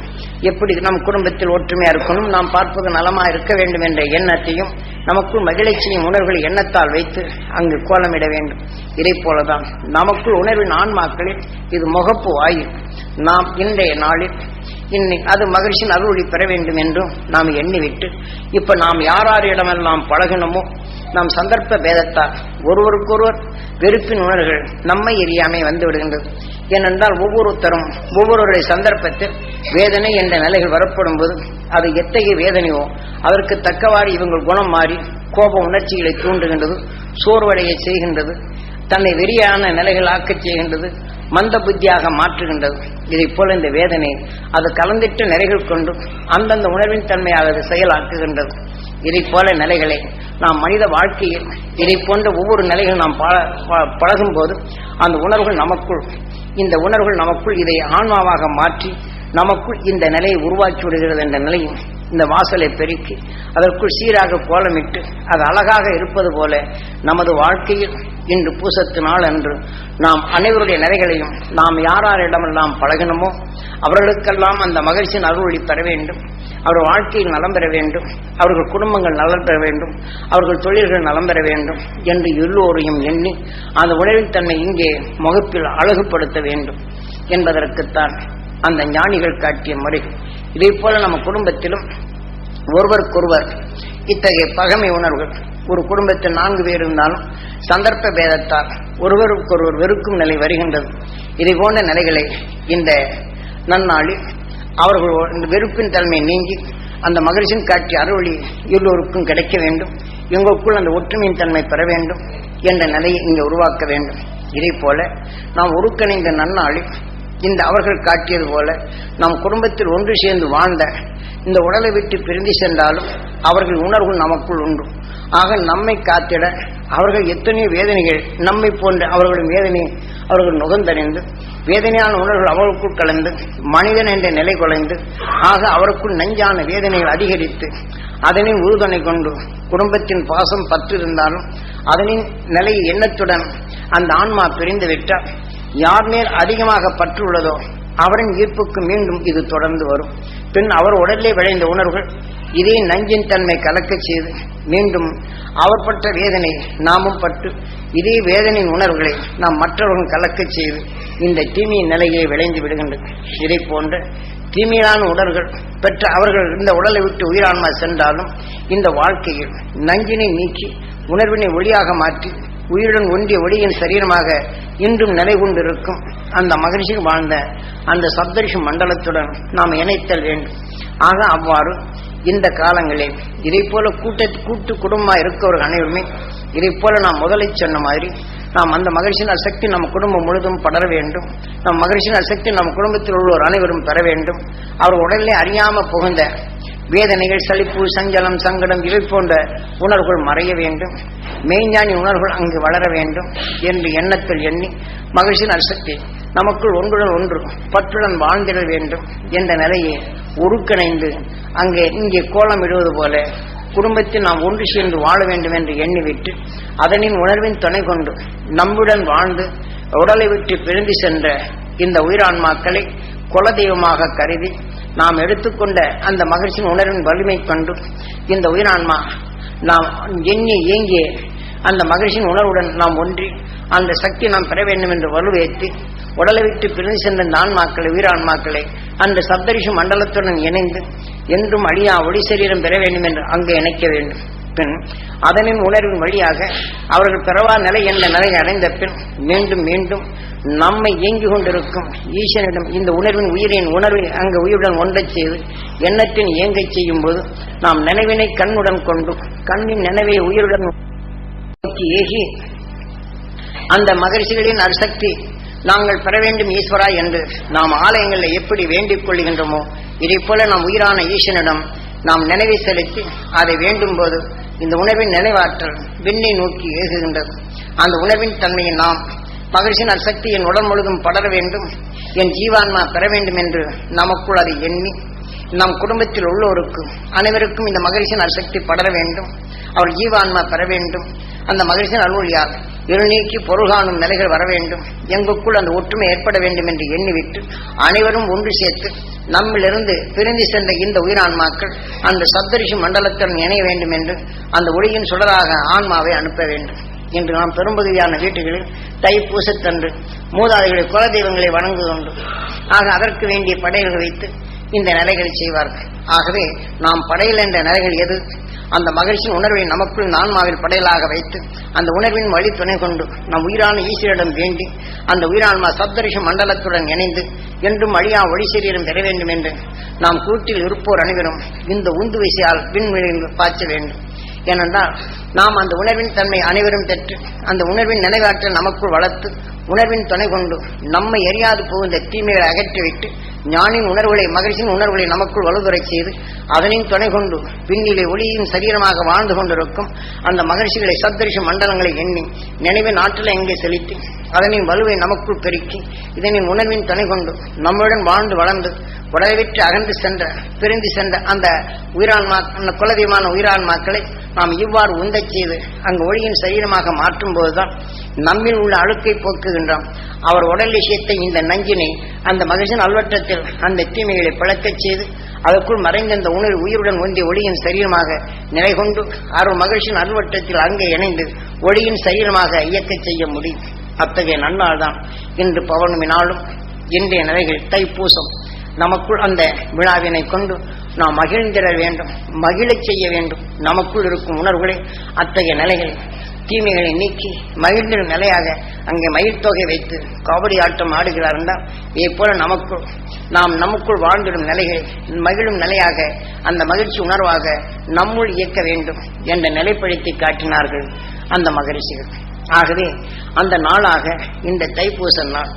எப்படி நம் குடும்பத்தில் ஒற்றுமையா இருக்கணும், நாம் பார்ப்பது நலமா இருக்க வேண்டும் என்ற எண்ணத்தையும் நமக்குள் மகிழ்ச்சியும் உணர்வுகளை எண்ணத்தால் வைத்து அங்கு கோலமிட வேண்டும். இதை போலதான் நமக்குள் உணர்வின் ஆன்மாக்களில் இது முகப்பு வாயில் நாம் இன்றைய நாளில் அது மகிழ்ச்சியின் அருளை பெற வேண்டும் என்றும் நாம் எண்ணிவிட்டு இப்ப நாம் யாரிடமெல்லாம் பழகினமோ நாம் சந்தர்ப்ப பேதத்தால் ஒருவருக்கொருவர் வெறுப்பின் உணர்வுகள் நம்மை எரியாமை வந்து விடுகின்றது. ஏனென்றால் ஒவ்வொருத்தரும் ஒவ்வொருவருடைய சந்தர்ப்பத்தில் வேதனை என்ற நிலைகள் வரப்படும் போது அது எத்தகைய வேதனையோ அதற்கு தக்கவாறு இவங்கள் குணம் மாறி கோப உணர்ச்சிகளை தூண்டுகின்றது, சோர்வடைய செய்கின்றது. தன்னை வெறியான நிலைகள் ஆக்கச் செய்கின்றது, மந்த புத்தியாக மாற்றுகின்றது. இதை போல இந்த வேதனை அது கலந்திட்ட நிலைகள் கொண்டு அந்தந்த உணர்வின் தன்மையாக அது செயலாக்குகின்றது. இதை போல நிலைகளை நாம் மனித வாழ்க்கையில் இதை போன்ற ஒவ்வொரு நிலைகள் நாம் பழகும் போது அந்த உணர்வுகள் நமக்குள், இந்த உணர்வுகள் நமக்குள் இதை ஆன்மாவாக மாற்றி நமக்குள் இந்த நிலையை உருவாக்கி விடுகிறது. என்ற நிலையும் இந்த வாசலை பெருக்கி அதற்குள் சீராக கோலமிட்டு அது அழகாக இருப்பது போல நமது வாழ்க்கையில் இன்று பூசத்து நாள் அன்று நாம் அனைவருடைய நிலைகளையும் நாம் யாரிடமெல்லாம் பழகினமோ அவர்களுக்கெல்லாம் அந்த மகிழ்ச்சியின் அருள்வழி பெற வேண்டும், அவர் வாழ்க்கையில் நலம் பெற வேண்டும், அவர்கள் குடும்பங்கள் நலம் பெற வேண்டும், அவர்கள் தொழில்கள் நலம் பெற வேண்டும் என்று எல்லோரையும் எண்ணி அந்த உணர்வின் தன்மை இங்கே முகப்பில் அழகுபடுத்த வேண்டும் என்பதற்குத்தான் அந்த ஞானிகள் காட்டிய முறை. இதே போல நம்ம குடும்பத்திலும் ஒருவருக்கொருவர் இத்தகைய பகைமை உணர்வுகள், ஒரு குடும்பத்தில் 4 பேர் இருந்தாலும் சந்தர்ப்ப பேதத்தால் ஒருவருக்கொருவர் வெறுக்கும் நிலை வருகின்றது. இதை போன்ற நிலைகளை இந்த நன்னாளில் அவர்கள் இந்த வெறுப்பின் தன்மை நீங்கி அந்த மகிழ்ச்சியின் காட்சி அறுவழி எல்லோருக்கும் கிடைக்க வேண்டும், எங்களுக்குள் அந்த ஒற்றுமையின் தன்மை பெற வேண்டும் என்ற நிலையை இங்கே உருவாக்க வேண்டும். இதே போல நாம் ஒருங்கிணைந்த நன்னாளில் இந்த அவர்கள் காட்டியது போல நம் குடும்பத்தில் ஒன்று சேர்ந்து வாழ்ந்த இந்த உடலை விட்டு பிரிந்து சென்றாலும் அவர்கள் உணர்வுகள் நமக்குள் உண்டு. ஆக நம்மை காத்திட அவர்கள் எத்தனையோ வேதனைகள் நம்மை போன்ற அவர்களின் வேதனை அவர்கள் நுகர்ந்தறிந்து வேதனையான உணர்வுகள் அவர்களுக்குள் கலந்து மனிதன் என்ற நிலை குலைந்து ஆக அவருக்குள் நஞ்சான வேதனைகள் அதிகரித்து அதனின் உறுதுணை கொண்டு குடும்பத்தின் பாசம் பற்று இருந்தாலும் அதனின் நிலை எண்ணத்துடன் அந்த ஆன்மா பிரிந்து விட்டால் யார் மேல் அதிகமாக பற்றுள்ளதோ அவரின் ஈர்ப்புக்கு மீண்டும் இது தொடர்ந்து வரும். பின் அவர் உடலிலே விளைந்த உணர்வுகள் இதே நஞ்சின் தன்மை கலக்கச் செய்து மீண்டும் அவர் பட்ட வேதனை நாமும் பட்டு இதே வேதனையின் உணர்வுகளை நாம் மற்றவர்கள் கலக்கச் செய்து இந்த தீமையின் நிலையை விளைந்து விடுகின்றது. இதை போன்ற தீமையான உணர்வுகள் பெற்ற அவர்கள் இந்த உடலை விட்டு உயிரான்மா சென்றாலும் இந்த வாழ்க்கையில் நஞ்சினை நீக்கி உணர்வினை ஒளியாக மாற்றி உயிருடன் ஒன்றிய ஒளியின் சரீரமாக இன்றும் நிலை கொண்டிருக்கும் அந்த மகிழ்ச்சியில் வாழ்ந்த அந்த சப்தரிஷி மண்டலத்துடன் நாம் இணைத்தல் வேண்டும். ஆக அவ்வாறு இந்த காலங்களில் இதை போல கூட்டு குடும்பமாக இருக்கவர்கள் அனைவருமே இதை போல நாம் முதலில் சொன்ன மாதிரி நாம் அந்த மகிழ்ச்சியின் சக்தி நம்ம குடும்பம் முழுதும் படர வேண்டும். நம் மகிழ்ச்சியின் சக்தி நம் குடும்பத்தில் உள்ளோர் அனைவரும் பெற வேண்டும். அவர் உடலிலே அறியாம புகுந்த வேதனைகள், சலிப்பு, சஞ்சலம், சங்கடம் இவை போன்ற உணர்வுகள் மறைய வேண்டும். மெய்ஞானி உணர்வுகள் அங்கு வளர வேண்டும் என்று எண்ணத்தில் எண்ணி மகிழ்ச்சியின் அசக்தி நமக்குள் ஒன்றுடன் ஒன்று பற்றுடன் வாழ்ந்திட வேண்டும் என்ற நிலையை ஒருங்கிணைந்து இங்கே கோலம் இடுவது போல குடும்பத்தில் நாம் ஒன்று சேர்ந்து வாழ வேண்டும் என்று எண்ணிவிட்டு அதனின் உணர்வின் துணை கொண்டு நம்முடன் வாழ்ந்து உடலை விட்டு பிரிந்து சென்ற இந்த உயிரான்மாக்களை குலதெய்வமாக கருதி நாம் எடுத்துக்கொண்ட அந்த மகிழ்ச்சியின் உணர்வின் வலிமை கொண்டு இந்த உயிரான்மா நாம் எண்ணி ஏங்கிய அந்த மகிழ்ச்சியின் உணர்வுடன் நாம் ஒன்றி அந்த சக்தி நாம் பெற வேண்டும் என்று வலுவேற்றி உடலை விட்டு பிரிந்து சென்ற இந்த ஆன்மாக்களை உயிரான்மாக்களை அந்த சப்தரிஷி மண்டலத்துடன் இணைந்து என்றும் அழியா ஒளி சரீரம் பெற வேண்டும் என்று அங்கே இணைக்க வேண்டும். பின் அதனின் உணர்வின் வழியாக அவர்கள் பெறவா நிலை என்ற நிலையை அடைந்த பின் மீண்டும் மீண்டும் நம்மை இயங்கிக் கொண்டிருக்கும் ஈசனிடம் இந்த உணர்வின் உணர்வை அங்கு உயிருடன் ஒன்றச் செய்து எண்ணத்தின் இயங்கச் செய்யும் போது நாம் நினைவினை கண்ணுடன் கொண்டு கண்ணின் நினைவை உயிருடன் ஏகி அந்த மகிழ்ச்சிகளின் அரிசக்தி நாங்கள் பெற வேண்டும் ஈஸ்வரா என்று நாம் ஆலயங்களில் எப்படி வேண்டிக் கொள்கின்றோமோ இதை போல நாம் உயிரான ஈசனிடம் நாம் நினைவை செலுத்தி அதை வேண்டும் போது இந்த உணர்வின் நினைவாற்றல் விண்ணை நோக்கி ஏகுகின்றது. அந்த உணர்வின் தன்மையை நாம் மகிழ்ச்சியின் அசக்தி என் உடல் முழுதும் படர வேண்டும், என் ஜீவான்மா பெற வேண்டும் என்று நமக்குள் அதை எண்ணி நம் குடும்பத்தில் உள்ளோருக்கு அனைவருக்கும் இந்த மகிழ்ச்சியின் அசக்தி படர வேண்டும், அவர் ஜீவான்மா பெற வேண்டும், அந்த மகிழ்ச்சியின் அருள்யால் இருள் நீக்கி பொருள் காணும் நிலைகள் வர வேண்டும், எங்களுக்குள் அந்த ஒற்றுமை ஏற்பட வேண்டும் என்று எண்ணிவிட்டு அனைவரும் ஒன்று சேர்த்து நம்மிலிருந்து பிரிந்து சென்ற இந்த உயிரான்மாக்கள் அந்த சப்தரிஷி மண்டலத்துடன் இணைய வேண்டும் என்று அந்த ஒளியின் சுடராக ஆன்மாவை அனுப்ப வேண்டும். இன்று நாம் பெரும்பகுதியான வீட்டுகளில் தைப்பூசத்தன்று மூதாதைகளை குலதெய்வங்களை வணங்குகின்றோம். ஆக அதற்கு வேண்டிய படையல்கள் வைத்து இந்த நிலைகளை செய்வார்கள். ஆகவே நாம் படையல் என்ற நிலைகள் எது? அந்த மகிழ்ச்சியின் உணர்வை நமக்குள் ஆன்மாவில் படையலாக வைத்து அந்த உணர்வின் வழி துணை கொண்டு நம் உயிரான ஈஸ்வரிடம் வேண்டி அந்த உயிரான்மா சப்தரிஷி மண்டலத்துடன் இணைந்து என்றும் அழியா ஒளி சரீரம் பெற வேண்டும் என்று நாம் கூட்டில் இருப்போர் அனைவரும் இந்த உந்து விசையால் விண்வெளியில் பாய்ச்ச வேண்டும். ஏனென்றால் நாம் அந்த உணர்வின் தன்மை அனைவரும் பெற்று அந்த உணர்வின் நினைவாற்றல் நமக்குள் வளர்த்து உணர்வின் துணை கொண்டு நம்மை எரியாது போகின்ற தீமைகளை அகற்றிவிட்டு ஞானின் உணர்வுகளை மகிழ்ச்சியின் உணர்வுகளை நமக்குள் வலுதுறச் செய்து அதனின் துணை கொண்டு பின்னிலே ஒளியின் சரீரமாக வாழ்ந்து கொண்டிருக்கும் அந்த மகிழ்ச்சிகளை சப்தரிஷ மண்டலங்களை எண்ணி நினைவின் ஆற்றலை எங்கே செலுத்தி அதனின் வலுவை நமக்குள் பெருக்கி இதனின் உணர்வின் துணை கொண்டு நம்முடன் வாழ்ந்து வளர்ந்து உடலை விட்டு அகன்று சென்ற பிரிந்து சென்ற அந்த உயிரான்மா அந்த குலதெய்வமான உயிரான்மாக்களை நாம் இவ்வாறு உந்தச் செய்து அங்கு ஒளியின் சரீரமாக மாற்றும் போதுதான் நம்மில் உள்ள அழுக்கை போக்குகின்றோம். அவர் உடல் விஷயத்தை இந்த நஞ்சினை அந்த மகிழ்ச்சியின் அல்வற்றத்தில் அந்த தீமைகளை பழக்கச் செய்து அதற்குள் மறைந்த அந்த உணர்வு உயிருடன் ஒன்றிய ஒளியின் சரீரமாக நிலை கொண்டு அவர் மகிழ்ச்சியின் அல்வற்றத்தில் அங்கே இணைந்து ஒளியின் சரீரமாக இயக்கச் செய்ய முடியும். அத்தகைய நன்னாள் தான் இன்று பௌர்ணமி நாளும் இன்றைய நிலைகள் தைப்பூசம் நமக்குள் அந்த விழாவினை கொண்டு நாம் மகிழ்ந்திட வேண்டும், மகிழச் செய்ய வேண்டும். நமக்குள் இருக்கும் உணர்வுகளை அத்தகைய நிலைகள் தீமைகளை நீக்கி மகிழ்ந்திடும் நிலையாக அங்கே மயில் தொகை வைத்து கபடி ஆட்டம் ஆடுகிறார் என்றால் இதே போல நமக்குள் வாழ்ந்திடும் நிலைகளை மகிழும் நிலையாக அந்த மகிழ்ச்சி உணர்வாக நம்முள் இயக்க வேண்டும் என்ற நிலைப்படுத்தி காட்டினார்கள் அந்த மகரிஷிகள். ஆகவே அந்த நாளாக இந்த தைப்பூச நாள்,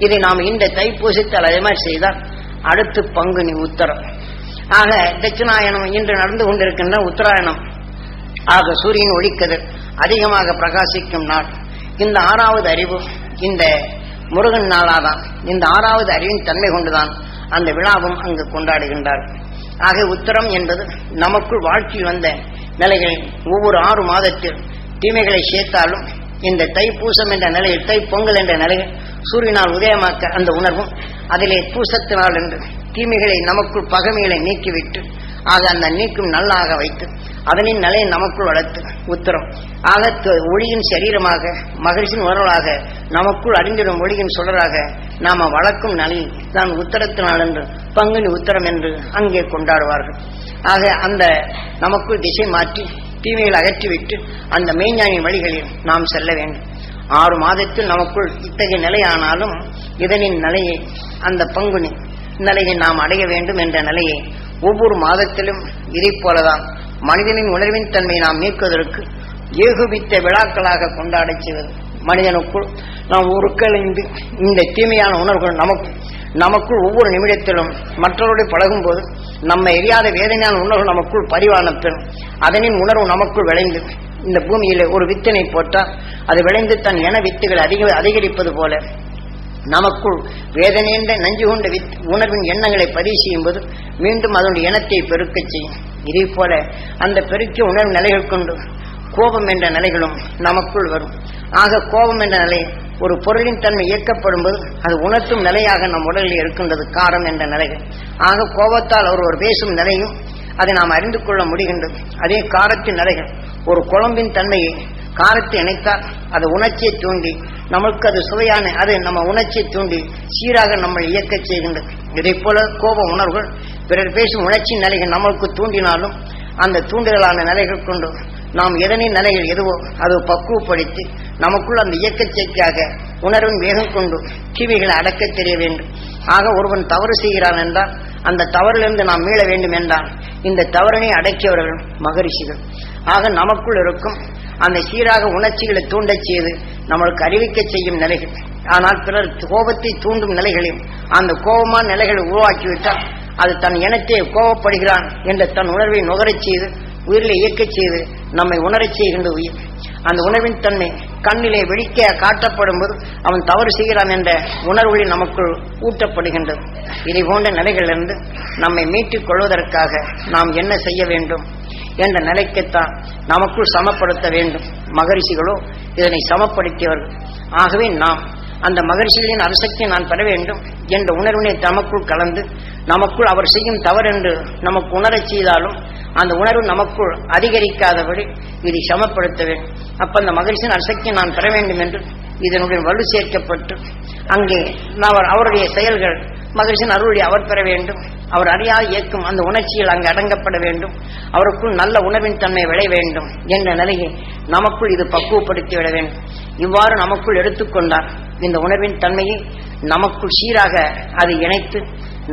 இதை நாம் இந்த தைப்பூசத்தில் அதே மாதிரி செய்தால் அடுத்து பங்குனி உத்தரம் ஆக தட்சிணாயனம் இன்று நடந்து கொண்டிருக்கின்ற உத்தராயணம் ஆக சூரியன் ஒளிக்கதிர் அதிகமாக பிரகாசிக்கும் நாள். இந்த 6வது அறிவு இந்த முருகன் நாளாதான். இந்த 6வது அறிவின் தன்மை கொண்டுதான் அந்த விழாவும் அங்கு கொண்டாடுகின்றார். ஆக உத்தரம் என்பது நமக்குள் வாழ்க்கையில் வந்த நிலைகள் ஒவ்வொரு 6 மாதத்தில் தீமைகளை சேர்த்தாலும் இந்த தைப்பூசம் என்ற நிலையில் தைப்பொங்கல் என்ற நிலையில் சூரியனால் உதயமாக்க அந்த உணர்வும் அதிலே பூசத்தினால் என்று தீமைகளை நமக்குள் பகைமைகளை நீக்கிவிட்டு ஆக அந்த நீக்கும் நல்லாக வைத்து அதனின் நிலையை நமக்குள் வளர்த்து உத்தரம் ஆக ஒளியின் சரீரமாக மகிழ்ச்சியின் உணர்வாக நமக்குள் அறிந்திடும் ஒளியின் சுடராக நாம வளர்க்கும் நிலையில் தான் உத்தரத்தினால் என்று பங்குனி உத்தரம் என்று அங்கே கொண்டாடுவார்கள். ஆக அந்த நமக்குள் திசை மாற்றி தீமைகளை அகற்றிவிட்டு அந்த மெய்ஞானின் வழிகளில் நாம் செல்ல வேண்டும். 6 மாதத்தில் நமக்குள் இத்தகைய நிலையானாலும் இதனின் நிலையை அந்த பங்குனி நிலையை நாம் அடைய வேண்டும் என்ற நிலையை ஒவ்வொரு மாதத்திலும் இதை போலதான் மனிதனின் உணர்வின் தன்மை நாம் நீக்குவதற்கு ஏகுபித்த விழாக்களாக கொண்டாடச் செய்வது. மனிதனுக்குள் நாம் உருக்கலைந்து இந்த தீமையான உணர்வுகள் நமக்குள் ஒவ்வொரு நிமிடத்திலும் மற்றவருடைய பழகும் போது நம்ம எரியாத வேதனையான உணர்வு நமக்குள் பதிவான பின் அதனின் உணர்வு நமக்குள் விளைந்து இந்த பூமியில ஒரு வித்தினை போட்டால் அது விளைந்து தன் என வித்துகள் அதிகரிப்பது போல நமக்குள் வேதனையென்ற நஞ்சு கொண்ட உணர்வின் எண்ணங்களை பதிவு செய்யும் போது மீண்டும் அதனுடைய எண்ணத்தை பெருக்கச் செய்யும். இதே போல அந்த பெருக்கிய உணர்வு நிலைகள் கொண்டு கோபம் என்ற நிலைகளும் நமக்குள் வரும். ஆக கோபம் என்ற நிலை ஒரு பொருளின் தன்மை இயக்கப்படும் போது அது உணர்த்தும் நிலையாக நம் உடலில் இருக்கின்றது காரம் என்ற நிலைகள். ஆக கோபத்தால் ஒருவர் பேசும் நிலையும் அதை நாம் அறிந்து கொள்ள முடிகின்றது. அதே காரத்தின் நிலைகள் ஒரு குழம்பின் தன்மையை காரத்தை இணைத்தால் அது உணர்ச்சியை தூண்டி நமக்கு அது சுவையான அது நம்ம உணர்ச்சியை தூண்டி சீராக நம்மை இயக்கச் செய்கின்றது. இதை போல கோப உணர்வுகள் பிறர் பேசும் உணர்ச்சி நிலைகள் நமக்கு தூண்டினாலும் அந்த தூண்டுதலான நிலைகள் கொண்டு நாம் எதனின் நிலைகள் எதுவோ அது பக்குவப்படுத்தி நமக்குள் அந்த இயக்கச்சைக்காக உணர்வின் வேகம் கொண்டு கிவிகளை அடக்க தெரிய வேண்டும். ஆக ஒருவன் தவறு செய்கிறான் என்றால் அந்த தவறிலிருந்து நாம் மீள வேண்டும் என்றால் இந்த தவறினை அடக்கியவர்கள் மகரிஷிகள். ஆக நமக்குள் இருக்கும் அந்த சீராக உணர்ச்சிகளை தூண்டச் செய்து நம்மளுக்கு அறிவிக்க செய்யும் நிலைகள். ஆனால் பிறர் கோபத்தை தூண்டும் நிலைகளையும் அந்த கோபமான நிலைகளை உருவாக்கிவிட்டால் அது தன் இனத்தை கோபப்படுகிறான் என்ற தன் உணர்வை நுகரச் செய்து உயிரில் இயக்கச் செய்து நம்மை உணரச் செய்கின்ற உயிர். அந்த உணர்வின் தன்மை கண்ணிலே வெடிக்க காட்டப்படும் போது அவன் தவறு செய்கிறான் என்ற உணர்வுகளில் நமக்குள் ஊட்டப்படுகின்றது. இதை போன்ற நிலைகளிலிருந்து நம்மை மீட்டுக் கொள்வதற்காக நாம் என்ன செய்ய வேண்டும் என்ற நிலைக்குத்தான் நமக்குள் சமப்படுத்த வேண்டும். மகரிஷிகளோ இதனை சமப்படுத்தியவர்கள். ஆகவே நாம் அந்த மகரிஷிகளின் அரசக்தியை நான் பெற வேண்டும் என்ற உணர்வினை தமக்குள் கலந்து நமக்குள் அவர் செய்யும் தவறு என்று நமக்கு உணரச் செய்தாலும் அந்த உணர்வு நமக்குள் அதிகரிக்காதபடி இதை சமப்படுத்த வேண்டும். அப்ப அந்த மகிழ்ச்சியின் அரசக்தியை நான் பெற வேண்டும் என்று இதனுடைய வலு சேர்க்கப்பட்டு அங்கே அவருடைய செயல்கள் மகிழ்ச்சியின் அருளை அவர் பெற வேண்டும். அவர் அறியாது இயக்கும் அந்த உணர்ச்சியில் அங்கு அடங்கப்பட வேண்டும். அவருக்குள் நல்ல உணர்வின் தன்மை விளை வேண்டும் என்ற நிலையை நமக்குள் இது பக்குவப்படுத்தி விட வேண்டும். இவ்வாறு நமக்குள் எடுத்துக்கொண்டால் இந்த உணர்வின் தன்மையை நமக்குள் சீராக அதை இணைத்து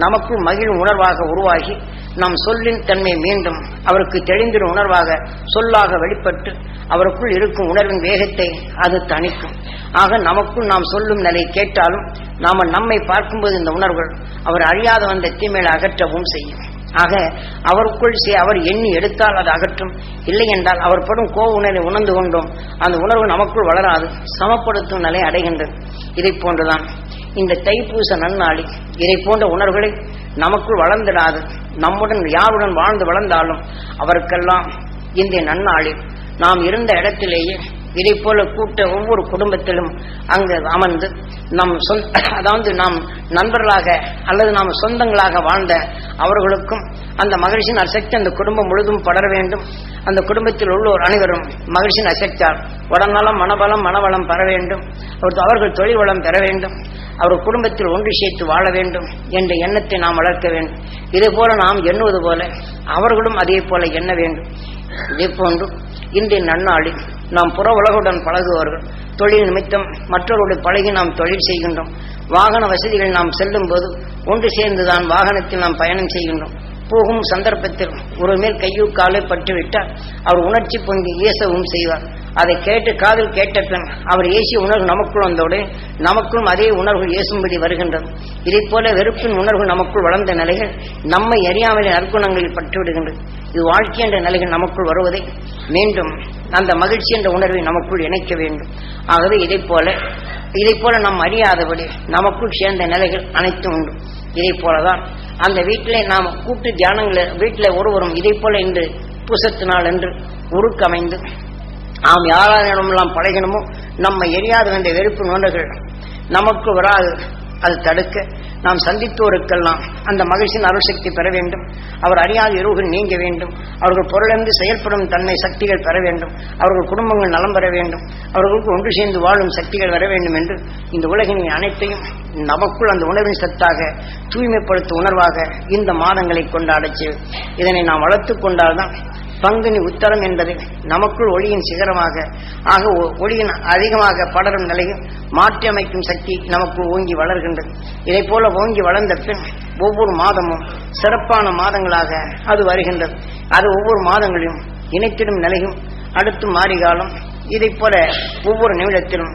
நமக்குள் மகிழும் உணர்வாக உருவாகி நம் சொல்லின் தன்மை மீண்டும் அவருக்கு தெளிந்திடும் உணர்வாக சொல்லாக வெளிப்பட்டு அவருக்குள் இருக்கும் உணர்வின் வேகத்தை அது தணிக்கும். ஆக நமக்குள் நாம் சொல்லும் நிலை கேட்டாலும் நாம நம்மை பார்க்கும்போது இந்த உணர்வுகள் அவர் அறியாத வந்த தீமையை அகற்றவும் செய்யும். ஆக அவருக்குள் அவர் எண்ணி எடுத்தால் அது அகற்றும், இல்லை என்றால் அவர் படும் கோப உணர்வை உணர்ந்து கொண்டோம் அந்த உணர்வு நமக்குள் வளராது, சமப்படுத்தும் நிலை அடைகின்றது. இதை போன்றுதான் இந்த தைப்பூச நன்னாளி இதை போன்ற உணர்வுகளை நமக்குள் வளர்ந்திடாது. நம்முடன் யாருடன் வாழ்ந்து வளர்ந்தாலும் அவருக்கெல்லாம் இந்த நன்னாளில் நாம் இருந்த இடத்திலேயே இதை போல கூட்ட ஒவ்வொரு குடும்பத்திலும் அங்கு அமர்ந்து நம் அதாவது நாம் நண்பர்களாக அல்லது நாம் சொந்தங்களாக வாழ்ந்த அவர்களுக்கும் அந்த மகிழ்ச்சியின் அசக்தி அந்த குடும்பம் முழுதும் படர வேண்டும். அந்த குடும்பத்தில் உள்ளோர் அனைவரும் மகிழ்ச்சியின் அசக்தியால் உடல்நலம் மனபலம் மனவளம் பெற வேண்டும், அவர்கள் தொழில் வளம் பெற வேண்டும், அவர் குடும்பத்தில் ஒன்று சேர்த்து வாழ வேண்டும் என்ற எண்ணத்தை நாம் வளர்க்க வேண்டும். இதே போல நாம் எண்ணுவது போல அவர்களும் அதே போல எண்ண வேண்டும். இதே போன்று இன்றைய நன்னாளில் நாம் புற உலகுடன் பழகுவார்கள், தொழில் நிமித்தம் மற்றவர்களுடைய பழகி நாம் தொழில் செய்கின்றோம். வாகன வசதிகள் நாம் செல்லும் போது ஒன்று சேர்ந்துதான் வாகனத்தில் நாம் பயணம் செய்கின்றோம். போகும் சந்தர்ப்பத்தில் ஒரு மேல் கையோ காலை பட்டுவிட்டால் அவர் உணர்ச்சி பொங்கி ஏசவும் செய்வார். அதை கேட்டு காதில் கேட்ட பின் அவர் ஏசிய உணர்வு நமக்குள் வந்தோடு நமக்கும் அதே உணர்வு ஏசும்படி வருகின்றது. இதை போல வெறுப்பின் உணர்வு நமக்குள் வளர்ந்த நிலைகள் நம்மை அறியாமலே நற்குணங்களில் பட்டுவிடுகின்றது. இது வாழ்க்கை என்ற நிலைகள் நமக்குள் வருவதை மீண்டும் அந்த மகிழ்ச்சி என்ற உணர்வை நமக்குள் இணைக்க வேண்டும். ஆகவே இதை போல நாம் அறியாதபடி நமக்குள் சேர்ந்த நிலைகள் அனைத்தும் உண்டு. இதை போலதான் அந்த வீட்டிலே நாம் கூட்டு தியானங்களை வீட்டில் ஒருவரும் இதை போல இன்று பூசத்தினால் என்று உருக்கமைந்து நாம் யாரெல்லாம் பழகினமோ நம்ம எரியாத வேண்டிய வெறுப்பு உணர்வுகள் நமக்கு வராது. அது தடுக்க நாம் சந்தித்தோருக்கெல்லாம் அந்த மகிழ்ச்சியின் அருள்சக்தி பெற வேண்டும். அவர் அறியாத இருவுகள் நீங்க வேண்டும். அவர்கள் பொருளிலிருந்து செயல்படும் தன்மை சக்திகள் பெற வேண்டும். அவர்கள் குடும்பங்கள் நலம் பெற வேண்டும். அவர்களுக்கு ஒன்று சேர்ந்து வாழும் சக்திகள் வர வேண்டும் என்று இந்த உலகின் அனைத்தையும் நமக்குள் அந்த உணர்வின் சத்தாக தூய்மைப்படுத்தும் உணர்வாக இந்த மாதங்களை கொண்டாடச் செய்யும். இதனை நாம் வளர்த்து கொண்டால்தான் பங்குனி உத்தரம் என்பது நமக்குள் ஒளியின் சிகரமாக ஆக ஒளியின் அதிகமாக படரும் நிலையில் மாற்றி அமைக்கும் சக்தி நமக்குள் ஓங்கி வளர்கின்றது. இதை போல ஓங்கி வளர்ந்த பின் ஒவ்வொரு மாதமும் சிறப்பான மாதங்களாக அது வருகின்றது. அது ஒவ்வொரு மாதங்களிலும் இணைத்திடும் நிலையும் அடுத்து மாறிகாலம் இதை போல ஒவ்வொரு நிமிடத்திலும்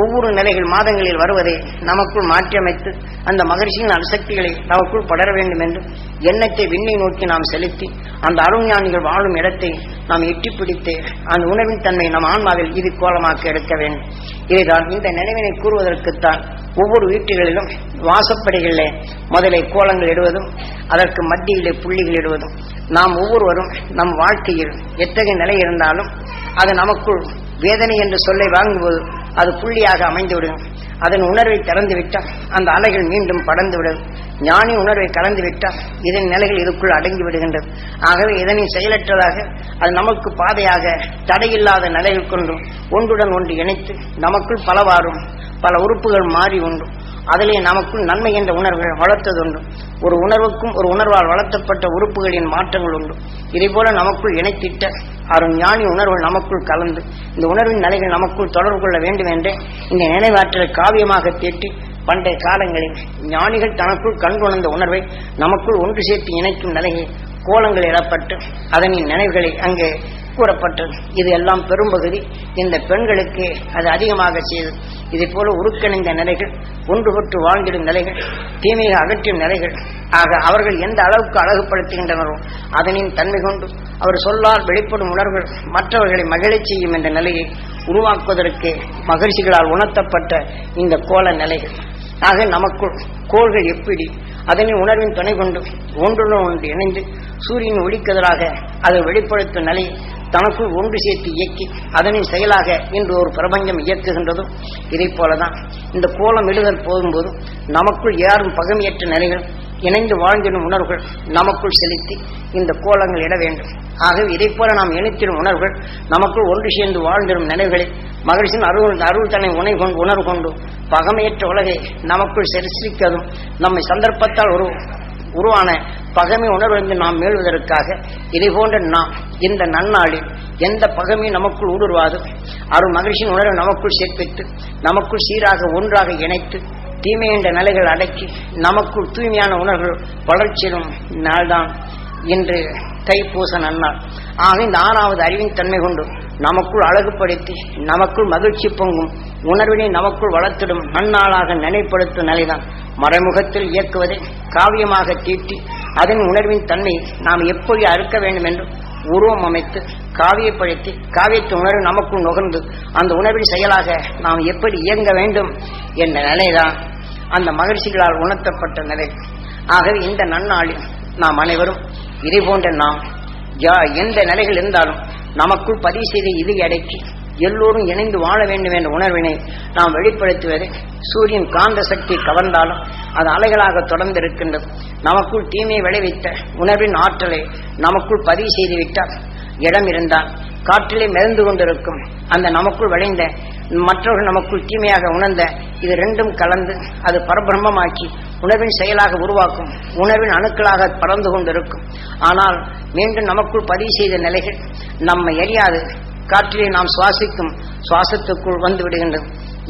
ஒவ்வொரு நிலைகள் மாதங்களில் வருவதை நமக்குள் மாற்றியமைத்து அந்த மகிழ்ச்சியின் அணுசக்திகளை நமக்குள் படர வேண்டும் என்று எண்ணத்தை விண்ணை நோக்கி நாம் செலுத்தி அந்த அருஞானிகள் வாழும் இடத்தை நாம் எட்டி பிடித்து அந்த உணர்வின் தன்மை நம் ஆன்மாவில் இது கோலமாக்க எடுக்க வேண்டும். இதைதான் இந்த நினைவினை கூறுவதற்குத்தான் ஒவ்வொரு வீட்டுகளிலும் வாசப்படிகளிலே முதலை கோலங்கள் இடுவதும் அதற்கு மத்தியிலே புள்ளிகள் இடுவதும் நாம் ஒவ்வொருவரும் நம் வாழ்க்கையில் எத்தகைய நிலை இருந்தாலும் அது நமக்குள் வேதனை என்று சொல்லை வாங்கும்போது அது புள்ளியாக அமைந்துவிடும். அதன் உணர்வை திறந்துவிட்டால் அந்த அலைகள் மீண்டும் படர்ந்துவிடும். ஞானி உணர்வை கலந்துவிட்டால் இதன் நிலைகள் இதுக்குள் அடங்கி விடுகின்றது. ஆகவே இதனை செயலற்றதாக அது நமக்கு பாதையாக தடையில்லாத நிலைகள் கொண்டும் ஒன்றுடன் ஒன்று இணைத்து நமக்குள் பலவாறும் பல உறுப்புகள் மாறி உண்டு. அதிலே நமக்குள் நன்மை என்ற உணர்வுகள் வளர்த்ததுண்டு. ஒரு உணர்வுக்கும் ஒரு உணர்வால் வளர்த்தப்பட்ட உறுப்புகளின் மாற்றங்கள் உண்டு. இதை போல நமக்குள் இணைத்திட்ட அரும் ஞானி உணர்வுகள் நமக்குள் கலந்து இந்த உணர்வின் நிலைகள் நமக்குள் தொடர்பு கொள்ள வேண்டும் என்றே இந்த நினைவாற்றலை காவியமாக தீட்டி பண்டைய காலங்களில் ஞானிகள் தனக்குள் கண்டுணர்ந்த உணர்வை நமக்குள் ஒன்று சேர்த்து இணைக்கும் நிலையை கோலங்கள் இடப்பட்டு அதனின் நினைவுகளை அங்கே கூறப்பட்டது. இது எல்லாம் பெரும்பகுதி இந்த பெண்களுக்கு அது அதிகமாக செய்து இதை போல உருக்கணிந்த நிலைகள் ஒன்றுபட்டு வாழ்ந்திடும் நிலைகள் தீமையை அகற்றும் நிலைகள் ஆக அவர்கள் எந்த அளவுக்கு அழகுபடுத்துகின்றனரோ அதனின் தன்மை கொண்டு அவர் சொல்லால் வெளிப்படும் உணர்வுகள் மற்றவர்களை மகிழச் செய்யும் என்ற நிலையை உருவாக்குவதற்கு மகிழ்ச்சிகளால் உணர்த்தப்பட்ட இந்த கோல நிலைகள். ஆக நமக்குள் கோள்கள் எப்படி அதனை உணர்வின் துணை கொண்டு ஒன்றுடன் ஒன்று இணைந்து சூரியன் ஒளிக்கதிராக அதை வெளிப்படுத்தும் நிலை தனக்குள் ஒன்று சேர்த்து இயக்கி அதனின் செயலாக இன்று ஒரு பிரபஞ்சம் இயக்குகின்றதும் இதை போலதான் இந்த கோலம் இடுதல் போகும்போது நமக்குள் யாரும் பகமையற்ற நிலைகள் இணைந்து வாழ்ந்திடும் உணர்வுகள் நமக்குள் செலுத்தி இந்த கோலங்கள் இட வேண்டும். ஆகவே இதை போல நாம் இணைத்திடும் உணர்வுகள் நமக்குள் ஒன்று சேர்ந்து வாழ்ந்திடும் நினைவுகளை மகிழ்ச்சியின் அருள் தன்னை உணர்வு கொண்டு பகமையற்ற உலகை நமக்குள் சிருஷ்டிக்கதும் நம்மை சந்தர்ப்பத்தால் உருவான பகமை உணர்வு நாம் மேல்வதற்காக இதை போன்ற நாம் இந்த நன்னாளில் எந்த பகமையும் நமக்குள் ஊடுருவாது அருள் மகிழ்ச்சியின் உணர்வை நமக்குள் சேர்ப்பித்து நமக்குள் சீராக ஒன்றாக இணைத்து தீமை என்ற நிலைகள் அடக்கி நமக்குள் தூய்மையான உணர்வுகள் வளர்ச்சியும் நாள்தான் இன்று தைப்பூச நன்னாள். ஆக இந்த 6வது அறிவின் தன்மை கொண்டு நமக்குள் அழகுபடுத்தி நமக்குள் மகிழ்ச்சி பொங்கும் உணர்வினை நமக்குள் வளர்த்திடும் நன்னாளாக நினைப்படுத்தும் நிலைதான் மறைமுகத்தில் இயக்குவதை காவியமாக தீட்டி அதன் உணர்வின் தன்மை நாம் எப்படி அறுக்க வேண்டும் என்று உருவம் அமைத்து காவியப்படுத்தி காவியத்தின் உணர்வு நமக்குள் நுகர்ந்து அந்த உணர்வின் செயலாக நாம் எப்படி இயங்க வேண்டும் என்ற நிலைதான் அந்த மகிழ்ச்சிகளால் உணர்த்தப்பட்ட நிலை. ஆகவே இந்த நன்னாளில் நாம் அனைவரும் இதை போன்ற நாம் எந்த நிலைகள் இருந்தாலும் நமக்குள் பதிவு செய்த இதை அடக்கி எல்லோரும் இணைந்து வாழ வேண்டும் என்ற உணர்வினை நாம் வெளிப்படுத்துவதை சூரியன் காந்த சக்தி கவர்ந்தாலும் அது அலைகளாக தொடர்ந்து இருக்கின்றது. நமக்குள் தீமையை விளைவித்த உணர்வின் ஆற்றலை நமக்குள் பதிவு செய்துவிட்டால் இடம் இருந்தால் காற்றிலே மிதந்து கொண்டிருக்கும் அந்த நமக்குள் விளைந்த மற்றவர்கள் நமக்குள் தீமையாக உணர்ந்த இது ரெண்டும் கலந்து அது பரபிரம்மமாக்கி உணர்வின் செயலாக உருவாக்கும் உணர்வின் அணுக்களாக பறந்து கொண்டிருக்கும். ஆனால் மீண்டும் நமக்குள் பதிவு செய்த நிலைகள் நம்மை எரியாது காற்றிலே நாம் சுவாசிக்கும் சுவாசத்துக்குள் வந்து விடுகின்றது.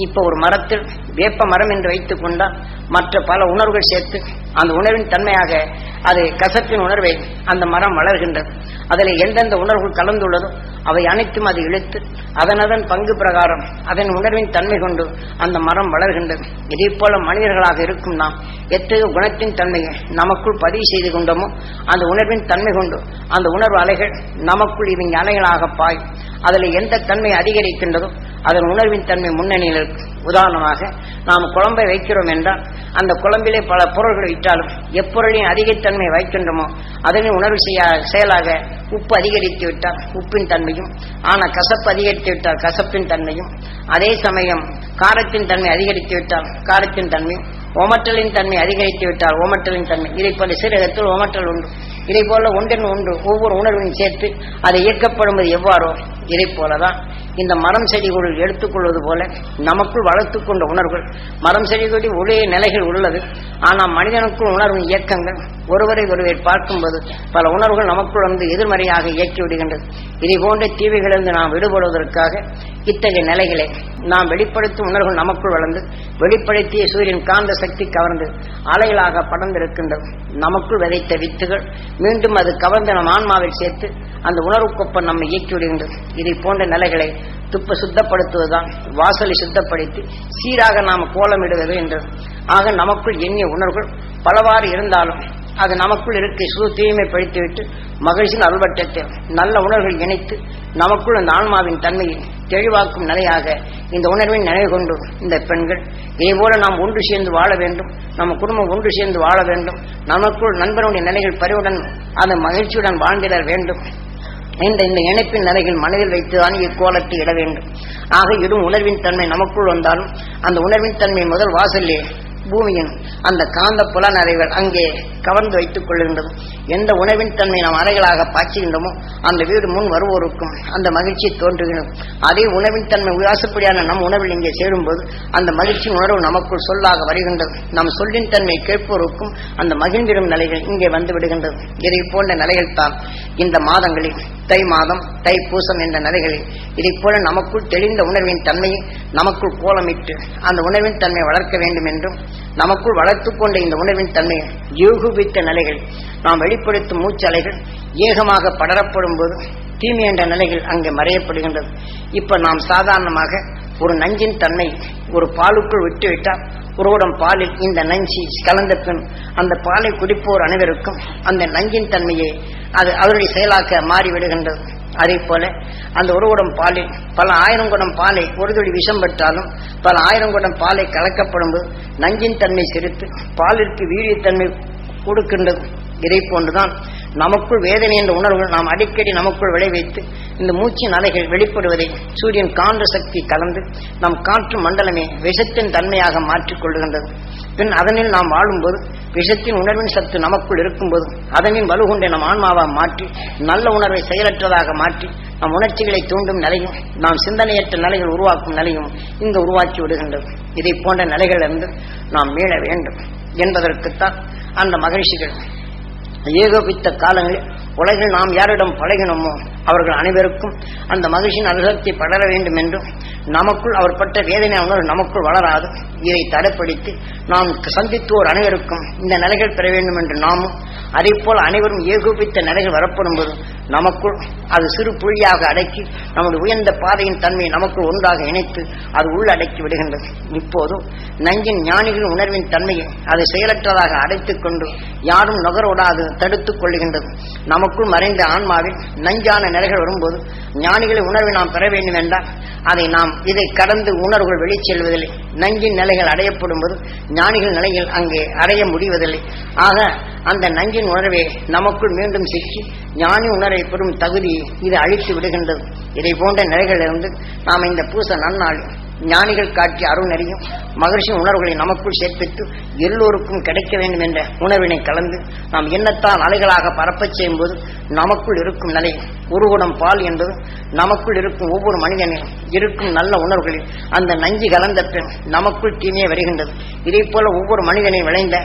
இப்ப ஒரு மரத்தில் வேப்ப மரம் என்று வைத்துக் கொண்டால் மற்ற பல உணர்வுகள் சேர்த்து அந்த உணர்வின் தன்மையாக அது கசப்பின் உணர்வை அந்த மரம் வளர்கின்றது. அதில் எந்தெந்த உணர்வுகள் கலந்துள்ளதோ அவை அனைத்தும் அது இழுத்து அதனதன் பங்கு பிரகாரம் அதன் உணர்வின் தன்மை கொண்டு அந்த மரம் வளர்கின்றது. இதே போல மனிதர்களாக இருக்கும் நாம் எத்தகைய குணத்தின் தன்மையை நமக்குள் பதிவு செய்து கொண்டோமோ அந்த உணர்வின் தன்மை கொண்டு அந்த உணர்வு அலைகள் நமக்குள் இவங்க அலைகளாக பாய் அதில் எந்த தன்மை அதிகரிக்கின்றதோ அதன் உணர்வின் தன்மை முன்னணியில் இருக்கு. உதாரணமாக நாம் குழம்பை வைக்கிறோம் என்றால் அந்த குழம்பிலே பல பொருள்களை விட்டாலும் எப்பொருளின் அதிகத்தன்மை வைக்கின்றோமோ அதனின் உணர்வு செயலாக உப்பு அதிகரித்து விட்டால் உப்பின் தன்மையும் ஆனால் கசப்பு அதிகரித்து விட்டால் கசப்பின் தன்மையும் அதே சமயம் காரத்தின் தன்மை அதிகரித்து விட்டால் காரத்தின் தன்மையும் ஓமற்றலின் தன்மை அதிகரித்து விட்டால் ஓமற்றலின் தன்மை இதை போல சீரகத்தில் ஓமற்றல் உண்டு. இதை போல ஒன்றின் ஒன்று ஒவ்வொரு உணர்வையும் சேர்த்து அதை இயக்கப்படுவது எவ்வாறோ இதை போலதான் இந்த மரம் செடிகளில் எடுத்துக்கொள்வது போல நமக்குள் வளர்த்துக் கொண்ட உணர்வுகள் மரம் செடிகளில் ஒரே நிலைகள் உள்ளது. ஆனால் மனிதனுக்குள் உணர்வின் இயக்கங்கள் ஒருவரை ஒருவர் பார்க்கும்போது பல உணர்வுகள் நமக்குள் வந்து எதிர்மறையாக இயக்கி விடுகின்றது. இதை போன்ற தீவைகளிலிருந்து நாம் விடுபடுவதற்காக இத்தகைய நிலைகளை நாம் வெளிப்படுத்தும் உணர்வுகள் நமக்குள் வளர்ந்து வெளிப்படுத்திய சூரியன் காந்த சக்தி கவர்ந்து அலைகளாக படர்ந்திருக்கின்றது. நமக்குள் விதைத்த வித்துகள் மீண்டும் அது கவர்ந்த நம் ஆன்மாவில் சேர்த்து அந்த உணர்வுக்கொப்பம் நம்மை இயக்கி விடுகின்றது. இதை போன்ற நிலைகளை துப்ப சுத்தப்படுத்துவதுதான் வாசலை சுத்தப்படுத்தி சீராக நாம் கோலமிடுவது என்றது. ஆக நமக்குள் எண்ணிய உணர்வுகள் பலவாறு இருந்தாலும் அது நமக்குள் இருக்க தூய்மைப்படுத்திவிட்டு மகிழ்ச்சியின் அல்வட்டத்தில் நல்ல உணர்வுகள் இணைத்து நமக்குள் அந்த ஆன்மாவின் தன்மையை தெளிவாக்கும் நிலையாக இந்த உணர்வின் நினைவு கொண்டு இந்த பெண்கள் இதேபோல நாம் ஒன்று சேர்ந்து வாழ வேண்டும், நம்ம குடும்பம் ஒன்று சேர்ந்து வாழ வேண்டும், நமக்குள் நண்பனுடைய நிலைகள் பரிவுடன் அந்த மகிழ்ச்சியுடன் வாழ்ந்திட வேண்டும். இந்த இணைப்பின் நிலைகள் மனதில் வைத்துதான் இக்கோலத்தை இட வேண்டும். ஆக இடும் உணர்வின் தன்மை நமக்குள் வந்தாலும் அந்த உணர்வின் தன்மை முதல் வாசலே பூமியின் அந்த காந்த புலன் அறைகள் அங்கே கவர்ந்து வைத்துக் கொள்கின்றது. எந்த உணர்வின் தன்மை நாம் அறைகளாக பாய்ச்சுகின்றோமோ அந்த வீடு முன் வருவோருக்கும் அந்த மகிழ்ச்சி தோன்றுகிறது. அதே உணவின் தன்மை உயாசப்படியான நம் உணவில் இங்கே சேரும்போது அந்த மகிழ்ச்சியின் உணர்வு நமக்குள் சொல்லாக வருகின்றது. நம் சொல்லின் தன்மை கேட்போருக்கும் அந்த மகிழ்ந்திடும் நிலைகள் இங்கே வந்து விடுகின்றது. இதை போன்ற நிலைகள் தான் இந்த மாதங்களில் தை மாதம் தை பூசம் என்ற நிலைகளில் இதை போல நமக்குள் தெளிந்த உணர்வின் தன்மையை நமக்குள் கோலமிட்டு அந்த உணர்வின் தன்மை வளர்க்க வேண்டும் என்றும் நமக்குள் வளர்த்துக் கொண்ட இந்த உணர்வின் தன்மையை யோகுபித்த நிலைகள் நாம் வெளிப்படுத்தும் மூச்சு அலைகள் ஏகமாக படரப்படும் போது தீமை என்ற நிலைகள் அங்கே மறையப்படுகின்றது. இப்ப நாம் சாதாரணமாக ஒரு நஞ்சின் தன்மை ஒரு பாலுக்குள் விட்டுவிட்டால் ஒருவடம் பாலில் இந்த நஞ்சி கலந்த பின் அந்த பாலை குடிப்போர் அனைவருக்கும் அந்த நஞ்சின் தன்மையை அது அவருடைய செயலாக்க மாறிவிடுகின்றது. அதே போல அந்த ஒரு குடம் பாலில் பல ஆயிரம் குடம் பாலை ஒரு துளி விஷம் பெற்றாலும் பல ஆயிரம் குடம் பாலை கலக்கப்படும் போது நஞ்சின் தன்மை சிரித்து பாலிற்கு வீரியத்தன்மை கொடுக்கின்றது. இதை போன்றுதான் நமக்குள் வேதனை என்ற உணர்வுகள் நாம் அடிக்கடி நமக்குள் விளைவித்து இந்த மூச்சின் அலைகள் வெளிப்படுவதை சூரியன் காந்த சக்தி கலந்து நம் காற்று மண்டலமே விஷத்தின் தன்மையாக மாற்றிக் கொள்ளுகின்றது. பின் அதனில் நாம் வாழும்போது விஷத்தின் உணர்வின் சத்து நமக்குள் இருக்கும்போது அதனின் வலுகொண்டை நம் ஆன்மாவாக மாற்றி நல்ல உணர்வை செயலற்றதாக மாற்றி நம் உணர்ச்சிகளை தூண்டும் நிலையும் நாம் சிந்தனையற்ற நிலைகள் உருவாக்கும் நிலையும் இங்கு உருவாக்கி விடுகின்றது. இதை போன்ற நிலைகளிலிருந்து நாம் மீள வேண்டும் என்பதற்குத்தான் அந்த மகிழ்ச்சிகள் ஏகோபித்த காலங்களில் உலகில் நாம் யாரிடம் பழகினோமோ அவர்கள் அனைவருக்கும் அந்த மகிழ்ச்சியின் அனுசக்தி படர வேண்டும் என்றும் நமக்குள் அவர் பட்ட வேதனை உணர்வு நமக்குள் வளராது. இதை தடைப்படுத்தி நாம் சந்தித்தோர் அனைவருக்கும் இந்த நிலைகள் பெற வேண்டும் என்று நாமும் அதே போல அனைவரும் ஏகோபித்த நிலைகள் வரப்படும் போது நமக்குள் அது சிறு புள்ளியாக அடக்கி நமது உயர்ந்த பாதையின் தன்மையை நமக்குள் ஒன்றாக இணைத்து அது உள்ளடக்கி விடுகின்றது. இப்போதும் நஞ்சின் ஞானிகளின் உணர்வின் தன்மையை அதை செயலற்றதாக அடைத்துக் கொண்டு யாரும் நுகரோடாது தடுத்துக் கொள்ளுகின்றது. நமக்குள் மறைந்த ஆன்மாவில் நஞ்சான நிலைகள் வரும்போது ஞானிகளின் உணர்வை நாம் பெற வேண்டும் என்றால் அதை நாம் இதை கடந்து உணர்வுகள் வெளிச்செல்வதில்லை. நஞ்சின் நிலைகள் அடையப்படும் போது ஞானிகள் நிலையில் அங்கே அடைய முடிவதில்லை. ஆக அந்த நஞ்சின் உணர்வை நமக்குள் மீண்டும் சிக்கி ஞானி உணர்வை பெறும் தகுதியை இது அழித்து விடுகின்றது. இதை போன்ற நிலைகளிலிருந்து நாம் இந்த பூச நன்னாள் ஞானிகள் காட்டிய அருணறியும் மகிழ்ச்சி உணர்வுகளை நமக்குள் சேர்ப்பித்து எல்லோருக்கும் கிடைக்க வேண்டும் என்ற உணர்வினை கலந்து நாம் எண்ணத்தால் அலைகளாக பரப்பச் செய்யும் போது நமக்குள் இருக்கும் நிலை ஒரு குடம் பால் என்பது நமக்குள் இருக்கும் ஒவ்வொரு மனிதனில் இருக்கும் நல்ல உணர்வுகளில் அந்த நஞ்சு கலந்த பின் நமக்குள் தீமையை வருகின்றது. இதே போல ஒவ்வொரு மனிதனை விளைந்த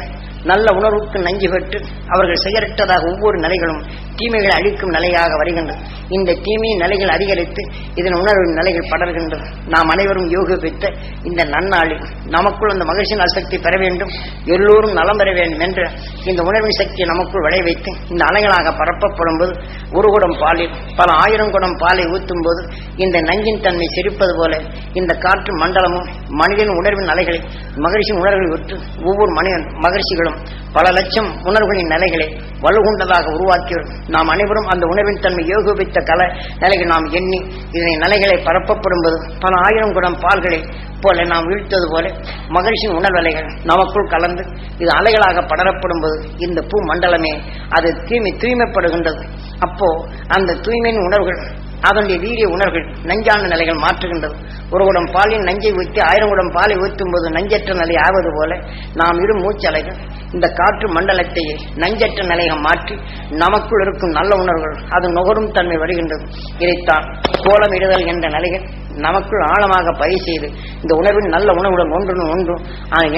நல்ல உணர்வுக்கு நஞ்சு பெற்று அவர்கள் செயலற்றதாக ஒவ்வொரு நிலைகளும் தீமைகளை அழிக்கும் நிலையாக வருகின்றது. இந்த தீமையின் நிலைகள் அதிகரித்து இதன் உணர்வின் நிலைகள் படர்கின்றது. நாம் அனைவரும் யோகிப்பித்த இந்த நன்னாளில் நமக்குள் அந்த மகிழ்ச்சியின் அசக்தி பெற வேண்டும், எல்லோரும் நலம் பெற வேண்டும் என்ற இந்த உணர்வின் சக்தியை நமக்குள் விளைவித்து இந்த அலைகளாக பரப்பப்படும் போது ஒரு குடம் பாலில் பல ஆயிரம் குடம் பாலை ஊற்றும் போது இந்த நஞ்சின் தன்மை சிரிப்பது போல இந்த காற்று மண்டலமும் மனிதன் உணர்வின் அலைகளை மகிழ்ச்சியின் உணர்வை விட்டு ஒவ்வொரு மனிதன் மகிழ்ச்சிகளும் பல லட்சம் உணர்வுகளின் நிலைகளை வலுகொண்டதாக உருவாக்கியவர். நாம் அனைவரும் அந்த உணர்வின் தன்மை யோகிப்பித்த கல நிலைகள் நாம் எண்ணி இதனை நிலைகளை பரப்பப்படும்போது பல ஆயிரம் குடம் பால்களை போல நாம் வீழ்த்தது போல மகிழ்ச்சியின் உணர்வலைகள் நமக்குள் கலந்து இது அலைகளாக படரப்படும் போது இந்த பூ மண்டலமே அது தூய்மைப்படுகின்றது. அப்போ அந்த தூய்மையின் உணர்வுகள் அதனுடைய வீரிய உணர்வுகள் நஞ்சான நிலைகள் மாற்றுகின்றது. ஒரு குடம் பாலின் நஞ்சை ஊற்றி 1000 குடம் பாலை ஊற்றும் போது நஞ்சற்ற நிலை ஆவது போல நாம் இரு மூச்சலைகள் இந்த காற்று மண்டலத்தையே நஞ்சற்ற நிலையை மாற்றி நமக்குள் இருக்கும் நல்ல உணர்வுகள் அது நுகரும் தன்மை வருகின்றது. இதைத்தான் கோலமிடுதல் என்ற நிலைகள் நமக்குள் ஆழமாக பயிர் செய்து இந்த உணர்வின் நல்ல உணவுடன் ஒன்றும்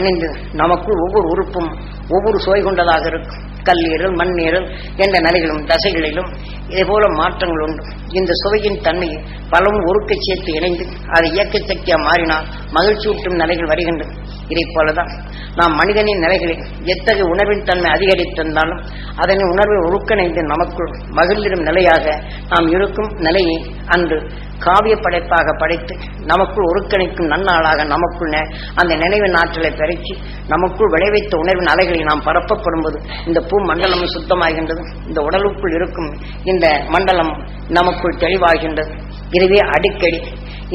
இணைந்து நமக்குள் ஒவ்வொரு உறுப்பும் ஒவ்வொரு சுவை கொண்டதாக இருக்கும். கல்லீரல் மண்ணீரல் என்ற நிலைகளும் தசைகளிலும் இதே போல மாற்றங்கள் உண்டு. இந்த சுவையின் தன்மையை பலவும் ஒருக்கை சேர்த்து இணைந்து அது இயக்க சக்தியாக மாறினால் மகிழ்ச்சியூட்டும் நிலைகள் வருகின்றது. இதை போலதான் நாம் மனிதனின் நிலைகளில் எத்தகைய உணர்வின் தன்மை அதிகரித்திருந்தாலும் அதனை உணர்வை ஒருங்கிணைந்து நமக்குள் மகிழ்ந்திடும் நிலையாக நாம் இருக்கும் நிலையை அன்று காவிய படைப்பாக படைத்து நமக்குள் ஒருங்கிணைக்கும் நன்னாளாக நமக்குள் அந்த நினைவின் ஆற்றலை பெருக்கி நமக்குள் விளைவித்த உணர்வின் அலைகளை நாம் பரப்பப்படும்போது இந்த பூ மண்டலமும் சுத்தமாகின்றது. இந்த உடலுக்குள் இருக்கும் இந்த மண்டலம் நமக்குள் தெளிவாகின்றது. இதுவே அடிக்கடி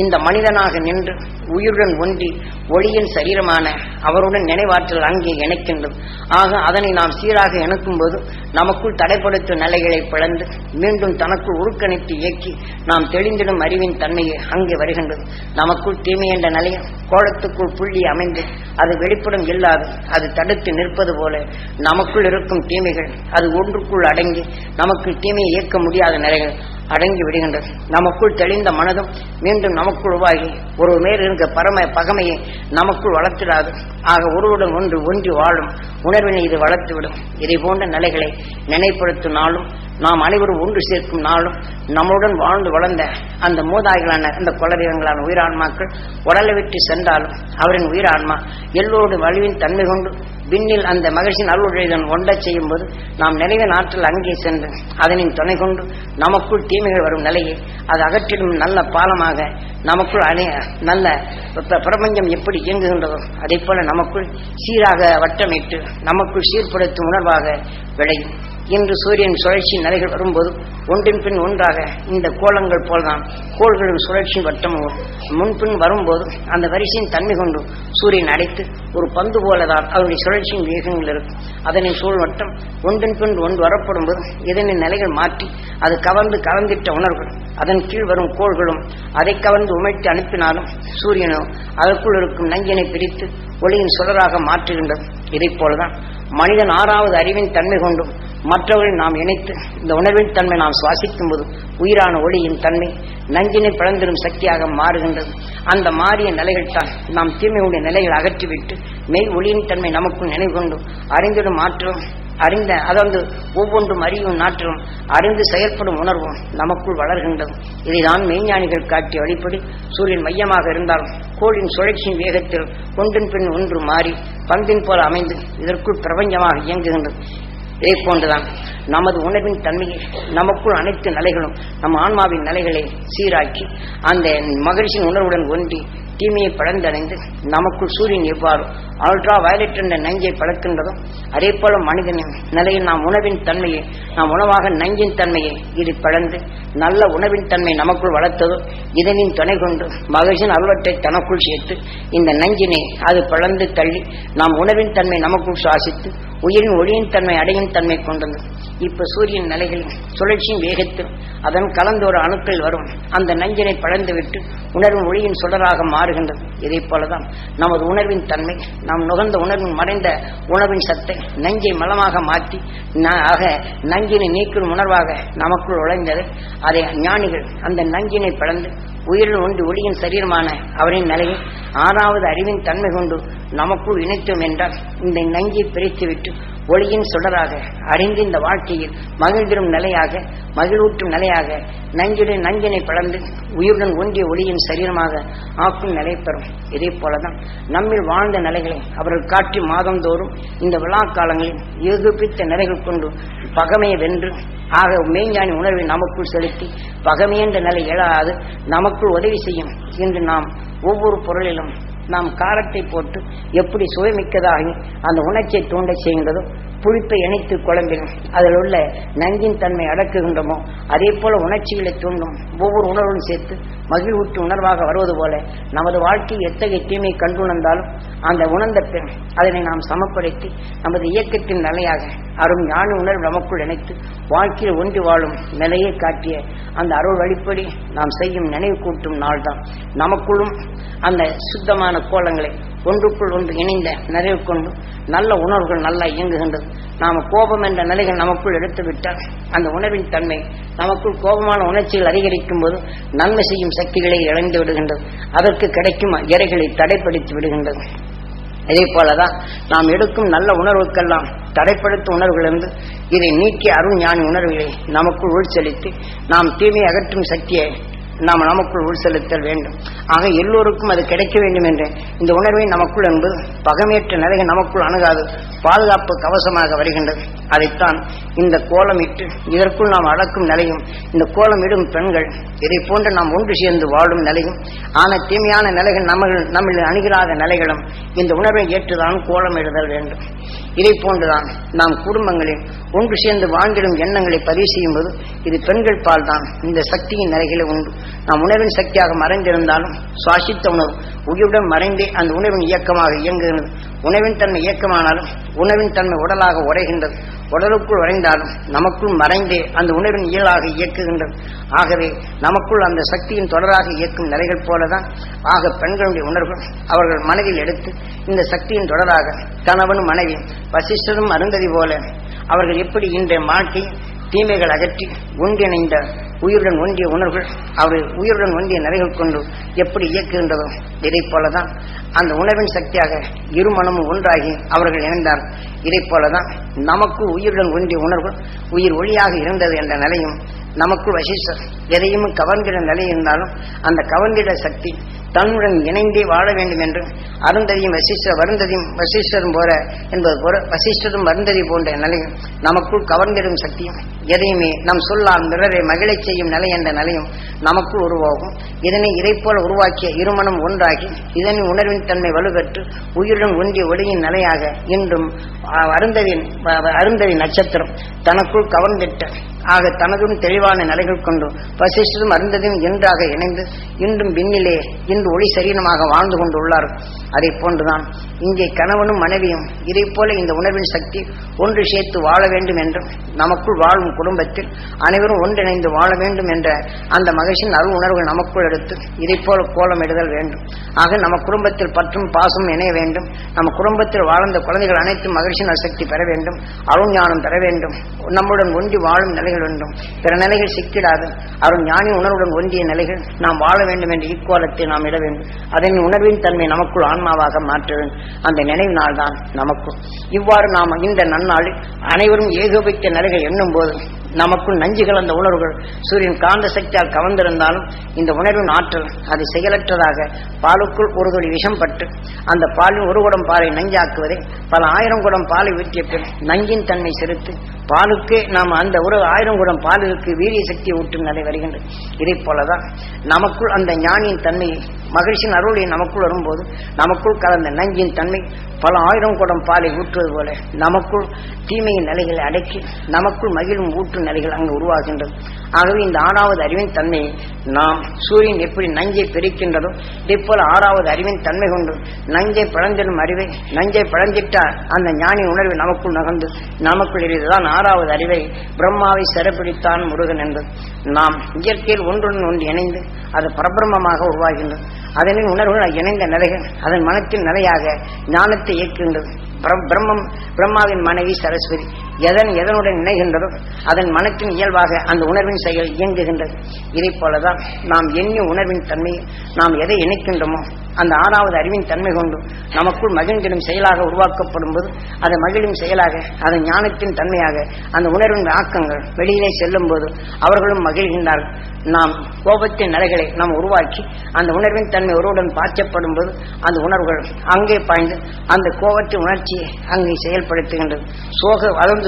இந்த மனிதனாக நின்று உயிருடன் ஒன்றி ஒளியின் சரீரமான அவருடன் நினைவாற்றல் அங்கே இணைக்கின்றது. ஆக அதனை நாம் சீராக இணைக்கும் போது நமக்குள் தடைப்படுத்தும் நிலைகளை பிளந்து மீண்டும் தனக்குள் உருக்கணித்து இயக்கி நாம் தெளிந்திடும் அறிவின் தன்மையை அங்கே வருகின்றது. நமக்குள் தீமை என்ற நிலையம் கோலத்துக்குள் புள்ளி அமைந்து அது வெளிப்படும் இல்லாது அது தடுத்து நிற்பது போல நமக்குள் இருக்கும் தீமைகள் அது ஒன்றுக்குள் அடங்கி நமக்கு தீமையை இயக்க முடியாத நிலைகள் அடங்கி விடுகின்றது. நமக்குள் தெளிந்த மனதும் மீண்டும் நமக்குள் உருவாகி ஒரு மேல் இருக்க பகைமையை நமக்குள் வளர்த்திடாது. ஆக ஒருவருடன் ஒன்றி வாழும் உணர்வினை இது வளர்த்துவிடும். இதை போன்ற நிலைகளை நினைப்படுத்தும் நாளும் நாம் அனைவரும் ஒன்று சேர்க்கும் நாளும் நம்முடன் வாழ்ந்து வளர்ந்த அந்த மூதாய்களான அந்த கொலதெய்வங்களான உயிரான்மாக்கள் உடலை விட்டு சென்றாலும் அவரின் உயிரான்மா எல்லோருடைய வலிவின் தன்மை கொண்டு விண்ணில் அந்த மகிழ்ச்சியின் அருளுடன் ஒன்றச் செய்யும் போது நாம் நினைவின் ஆற்றல் அங்கே சென்று அதனின் துணை கொண்டு நமக்குள் தீமைகள் வரும் நிலையை அது அகற்றிடும் நல்ல பாலமாக நமக்குள் நல்ல பிரபஞ்சம் எப்படி இயங்குகின்றதோ அதே போல நமக்குள் சீராக வட்டமிட்டு நமக்குள் சீர்படுத்தும் உணர்வாக விளையும். இன்று சூரியன் சுழற்சி நிலைகள் வரும்போது ஒன்றின் பின் ஒன்றாக இந்த கோலங்கள் போல்தான் கோள்களின் சுழற்சி வட்டமும் முன்பின் வரும்போது அந்த வரிசையின் தன்மை கொண்டு சூரியன் அடைத்து ஒரு பந்து போலதான் அதனுடைய சுழற்சியின் வேகங்கள் இருக்கும். அதனை சூழ் வட்டம் ஒன்றின் பின் ஒன்று வரப்படும் போது இதனின் நிலைகள் மாற்றி அது கவர்ந்திட்ட உணர்வுகள் அதன் கீழ் வரும் கோள்களும் அதை கவர்ந்து உமைத்து அனுப்பினாலும் சூரியனோ அதற்குள் இருக்கும் நஞ்சினை பிரித்து ஒளியின் சுடராக மாற்றுகின்றது. இதை போலதான் மனிதன் 6வது அறிவின் தன்மை கொண்டும் மற்றவர்கள் நாம் இணைத்து இந்த உணர்வின் தன்மை நாம் சுவாசிக்கும் போது உயிரான ஒளியின் தன்மை நஞ்சினை பிளந்திடும் சக்தியாக மாறுகின்றது. அந்த மாறிய நிலைகள் தான் நாம் தீமையுடைய நிலைகளை அகற்றிவிட்டு மெய் ஒளியின் தன்மை நமக்குள் நினைவு கொண்டு அறிந்திடும் ஆற்றலும் அறிந்த அதாவது ஒவ்வொன்றும் அறியும் நாட்டிலும் அறிந்து செயல்படும் உணர்வும் நமக்குள் வளர்கின்றது. இதைதான் மெய்ஞானிகள் காட்டிய வழிப்படி சூரியன் மையமாக இருந்தாலும் கோளின் சுழற்சியின் வேகத்தில் ஒன்றின் பின் ஒன்று மாறி பந்தின் போல அமைந்து இதற்குள் பிரபஞ்சமாக இயங்குகின்றது. இதே போன்றுதான் நமது உணர்வின் தன்மையை நமக்குள் அனைத்து நிலைகளும் நம் ஆன்மாவின் நிலைகளை சீராக்கி அந்த மகிழ்ச்சியின் உணர்வுடன் ஒன்றி தீமையை பழந்தடைந்து நமக்குள் சூரியன் எவ்வாறு அல்ட்ரா வயலட் என்ற நஞ்சை பழக்கின்றதோ அதே போல மனிதனின் நிலையில் நாம் உணவின் தன்மையை நாம் உணவாக நஞ்சின் தன்மையை இது பழந்து நல்ல உணவின் தன்மை நமக்குள் வளர்த்ததோ இதனின் துணை கொண்டு மகிழ்ச்சியின் அல்வற்றை தனக்குள் சேர்த்து இந்த நஞ்சினை அது பழந்து தள்ளி நாம் உணவின் தன்மை நமக்குள் சுவாசித்து உயிரின் ஒளியின் தன்மை அடையும் தன்மை கொண்டது. இப்ப சூரியன் நிலைகளில் சுழற்சியின் வேகத்தில் அதன் கலந்தோர அணுக்கள் வரும் அந்த நஞ்சினை பழந்துவிட்டு உணர்வின் ஒளியின் சுடராக மாறுகின்றது. இதே போலதான் நமது உணர்வின் தன்மை நாம் நுகர்ந்த உணர்வின் மறைந்த உணர்வின் சத்தை நஞ்சை மலமாக மாற்றி ஆக நஞ்சினை நீக்கும் உணர்வாக நமக்குள் நுழைந்தது. அதை ஞானிகள் அந்த நஞ்சினை பழந்து உயிரில் ஒன்று ஒளியின் சரீரமான அவரின் நிலையை ஆறாவது அறிவின் தன்மை கொண்டு நமக்குள் இணைத்தோம் என்றால் இந்த நஞ்சை பிரித்துவிட்டு ஒளியின் சுடராக அறிந்து இந்த வாழ்க்கையில் மகிழ்ந்திரும் நிலையாக மகிழ்வூட்டும் நிலையாக நஞ்சினை பழந்து உயிருடன் ஒன்றிய ஒளியின் சரீரமாக ஆக்கும் நிலை பெறும். இதே போலதான் நம்மில் வாழ்ந்த நிலைகளை அவர்கள் காட்டி மாதந்தோறும் இந்த விழா காலங்களில் ஏகுப்பித்த நிலைகள் கொண்டு பகமையை வென்று ஆக மெய்ஞானி உணர்வை நமக்குள் செலுத்தி பகமை என்ற நிலை எழாது நமக்குள் உதவி செய்யும். இன்று நாம் ஒவ்வொரு பொருளிலும் நாம் காரத்தை போட்டு எப்படி சுவைமிக்கதாகி அந்த உணர்ச்சியை தூண்ட செய்கின்றதோ புளிப்பை இணைத்து குழம்பினும் அதில் உள்ள நஞ்சின் தன்மை அடக்குகின்றமோ அதே போல உணர்ச்சிகளை தூண்டும் ஒவ்வொரு உணர்வும் சேர்த்து மகிழ்வூட்டு உணர்வாக வருவது போல நமது வாழ்க்கை எத்தகைய தீமை கண்டுணர்ந்தாலும் அந்த உணர்ந்த பின் அதனை நாம் சமப்படுத்தி நமது இயக்கத்தின் நிலையாக அரும் ஞான உணர்வு நமக்குள் இணைத்து வாழ்க்கையில் ஒன்றி வாழும் நிலையை காட்டிய அந்த அருள் வழிப்படி நாம் செய்யும் நினைவு கூட்டும் நாள்தான் நமக்குள்ளும் அந்த சுத்தமான கோலங்களை ஒன்றுக்குள் ஒன்று இணைந்த நிறைவு கொண்டு நல்ல உணர்வுகள் நல்லா இயங்குகின்றது. நாம் கோபம் என்ற நிலைகள் நமக்குள் எடுத்துவிட்டால் அந்த உணர்வின் தன்மை நமக்குள் கோபமான உணர்ச்சிகள் அதிகரிக்கும் போது நன்மை செய்யும் சக்திகளை இழந்து விடுகின்றது. அதற்கு கிடைக்கும் இறைகளை தடைப்படுத்தி விடுகின்றது. இதே போலதான் நாம் எடுக்கும் நல்ல உணர்வுக்கெல்லாம் தடைப்படுத்தும் உணர்வுகளிலிருந்து இதை நீக்கி அருள் ஞானி உணர்வுகளை நமக்குள் உள்செலுத்தி நாம் தீமையை அகற்றும் சக்தியை நாம் நமக்குள் உள்செலுத்தல் வேண்டும். ஆக எல்லோருக்கும் அது கிடைக்க வேண்டும் என்ற இந்த உணர்வை நமக்குள் என்பது பகமேற்ற நிலைகள் நமக்குள் அணுகாது பாதுகாப்பு கவசமாக வருகின்றது. அதைத்தான் இந்த கோலமிட்டு இதற்குள் நாம் அடக்கும் நிலையும் இந்த கோலமிடும் பெண்கள் இதை போன்று நாம் ஒன்று சேர்ந்து வாழும் நிலையும் ஆன தீமையான நிலைகள் நம்மில் அணுகிறாத நிலைகளும் இந்த உணர்வை ஏற்றுதான் கோலமிடுதல் வேண்டும். இதை போன்றுதான் நாம் குடும்பங்களில் ஒன்று சேர்ந்து வாழ்ந்திடும் எண்ணங்களை பதிவு செய்யும் போது இது பெண்கள் பால் தான் இந்த சக்தியின் நிலைகளை உண்டு. நாம் உணர்வின் சக்தியாக மறைந்திருந்தாலும் சுவாசித்த உணர்வு உயிருடன் மறைந்தே அந்த உணர்வின் இயக்கமாக இயங்குகிறது. உணவின் தன்மை இயக்கமானாலும் உணவின் தன்மை உடலாக உரைகின்றது. உடலுக்குள் உறைந்தாலும் நமக்குள் மறைந்தே அந்த உணர்வின் இயலாக இயக்குகின்றது. ஆகவே நமக்குள் அந்த சக்தியின் தொடராக இயக்கும் நிலைகள் போலதான் ஆக பெண்களுடைய உணர்வு அவர்கள் மனதில் எடுத்து இந்த சக்தியின் தொடராக கணவனும் மனைவி வசிஷ்டரும் அருந்ததி போல அவர்கள் எப்படி இன்றைய வாழ்க்கை தீமைகள் அகற்றி ஒன்றிணைந்த உயிருடன் ஒன்றிய உணர்வுகள் அவர்கள் உயிருடன் ஒன்றிய நிலைகள் கொண்டு எப்படி இயக்குகின்றதோ இதை போலதான் அந்த உணர்வின் சக்தியாக இருமனமும் ஒன்றாகி அவர்கள் இணைந்தார். இதை போலதான் நமக்கு உயிருடன் ஒன்றிய உணர்வுகள் உயிர் ஒளியாக இருந்தது என்ற நிலையும் நமக்குள் வசிஷ்டர் எதையும் கவர்ந்திட நிலை இருந்தாலும் அந்த கவர்ந்திட சக்தி தன்னுடன் இணைந்தே வாழ வேண்டும் என்று அருந்ததியும் வசிஷ்டரும் போல என்பது போல வசிஷ்டரும் அருந்ததி போன்ற நிலையும் நமக்குள் கவர்ந்திடும் சக்தியும் எதையுமே நம் சொல்லால் பிறரை மகிழச் செய்யும் நிலை என்ற நிலையும் நமக்குள் உருவாகும். இதனை இதை போல உருவாக்கிய இருமனம் ஒன்றாகி இதனின் உணர்வின் தன்மை வலுப்பெற்று உயிருடன் ஒன்றிய ஒளியின் நிலையாக இன்றும் அருந்ததி நட்சத்திரம் தனக்குள் கவர்ந்திட்ட ஆக தனதும் தெளிவான நிலைகள் கொண்டு வசிஷ்டரும் அருந்ததியும் என்றாக இணைந்து இன்றும் விண்ணிலே இன்று ஒளி சரீரமாக வாழ்ந்து கொண்டுள்ளார். அதை போன்றுதான் இங்கே கணவனும் மனைவியும் இதை போல இந்த உணர்வின் சக்தி ஒன்று சேர்த்து வாழ வேண்டும் என்றும் நமக்குள் வாழும் குடும்பத்தில் அனைவரும் ஒன்றிணைந்து வாழ வேண்டும் என்ற அந்த மகிழ்ச்சியின் அருள் உணர்வுகள் நமக்குள் எடுத்து இதை போல கோலமிடுதல் வேண்டும். ஆக நம்ம குடும்பத்தில் பற்றும் பாசம் இணைய வேண்டும். நம்ம குடும்பத்தில் வாழ்ந்த குழந்தைகள் அனைத்தும் மகிழ்ச்சியின் சக்தி பெற வேண்டும், அருள் ஞானம் பெற வேண்டும். நம்முடன் ஒன்றி வாழும் நிலைகள் நிலைகள் ஒன்றும் பிற நிலைகள் சிக்கிடாது அருள் ஞானி உணர்வுடன் ஒன்றிய நிலைகள் நாம் வாழ வேண்டும் என்ற ஈக்குவலத்தை நாம் இட வேண்டும். அதன் உணர்வின் தன்மை நமக்குள் ஆன்மாவாக மாற்ற வேண்டும். அந்த நினைவினால் தான் நமக்குள் இவ்வாறு நாம் இந்த நன்னாளில் அனைவரும் ஏகோபிக்க நிலைகள் எண்ணும் போது நமக்குள் நஞ்சு கலந்த உணர்வுகள் சூரியன் காந்த சக்தியால் கவர்ந்திருந்தாலும் இந்த உணர்வின் ஆற்றல் அது செயலற்றதாக பாலுக்குள் ஒரு துளி விஷம் பட்டு அந்த பாலில் ஒரு குடம் பாலை நஞ்சாக்குவதை பல 1000 குடம் பாலை ஊற்றிய பின் நஞ்சின் தன்மை செலுத்து பாலுக்கே நாம் அந்த ஒரு 1000 குடம் பாலுக்கு வீரிய சக்தியை ஊற்றும் நிலை வருகின்றது. இதை போலதான் நமக்குள் அந்த ஞானியின் தன்மையை மகிழ்ச்சியின் அருளை நமக்குள் வரும்போது நமக்குள் கலந்த நஞ்சின் தன்மை பல 1000 குடம் பாலை ஊற்றுவது போல நமக்குள் தீமையின் நிலைகளை அடக்கி நமக்குள் மகிழும் ஊற்றும் நிலைகள் அங்கு உருவாகின்றது. ஆகவே இந்த 6வது அறிவின் தன்மையை நாம் சூரியன் எப்படி நஞ்சை பெருக்கின்றதோ இதே போல 6வது அறிவின் தன்மை கொண்டு நஞ்சை பிளந்திடும் அறிவை நஞ்சை பிளந்திட்டால் அந்த ஞானி உணர்வை நமக்குள் நகர்ந்து நமக்குள் எரிதுதான் 6வது அறிவை பிரம்மாவை சிறப்பிடித்தான் முருகன் என்பது. நாம் இயற்கையில் ஒன்றுடன் ஒன்று இணைந்து அது பரபிரமமாக உருவாகின்றது. அதனின் உணர்வுகள் இணைந்த நிலைகள் அதன் மனத்தின் நிலையாக ஞானத்தை இயக்குகின்றது. பிரம்மாவின் மனைவி சரஸ்வதி எதனுடன் இணைகின்றதோ அதன் மனத்தின் இயல்பாக அந்த உணர்வின் செயல் இயங்குகின்றது. இதை போலதான் நாம் எண்ணிய உணர்வின் தன்மையை நாம் எதை இணைக்கின்றோமோ அந்த 6வது அறிவின் தன்மை கொண்டு நமக்குள் மகிழ்ந்திடும் செயலாக உருவாக்கப்படும் போது அது மகிழும் செயலாக அது ஞானத்தின் தன்மையாக அந்த உணர்வின் ஆக்கங்கள் வெளியிலே செல்லும் போது அவர்களும் மகிழ்கின்றார்கள். நாம் கோபத்தின் நிலைகளை நாம் உருவாக்கி அந்த உணர்வின் தன்மை ஒருவருடன் பாய்ச்சப்படும் போது அந்த உணர்வுகள் அங்கே பாய்ந்து அந்த கோபத்தின் உணர்ச்சியை அங்கே செயல்படுத்துகின்றது.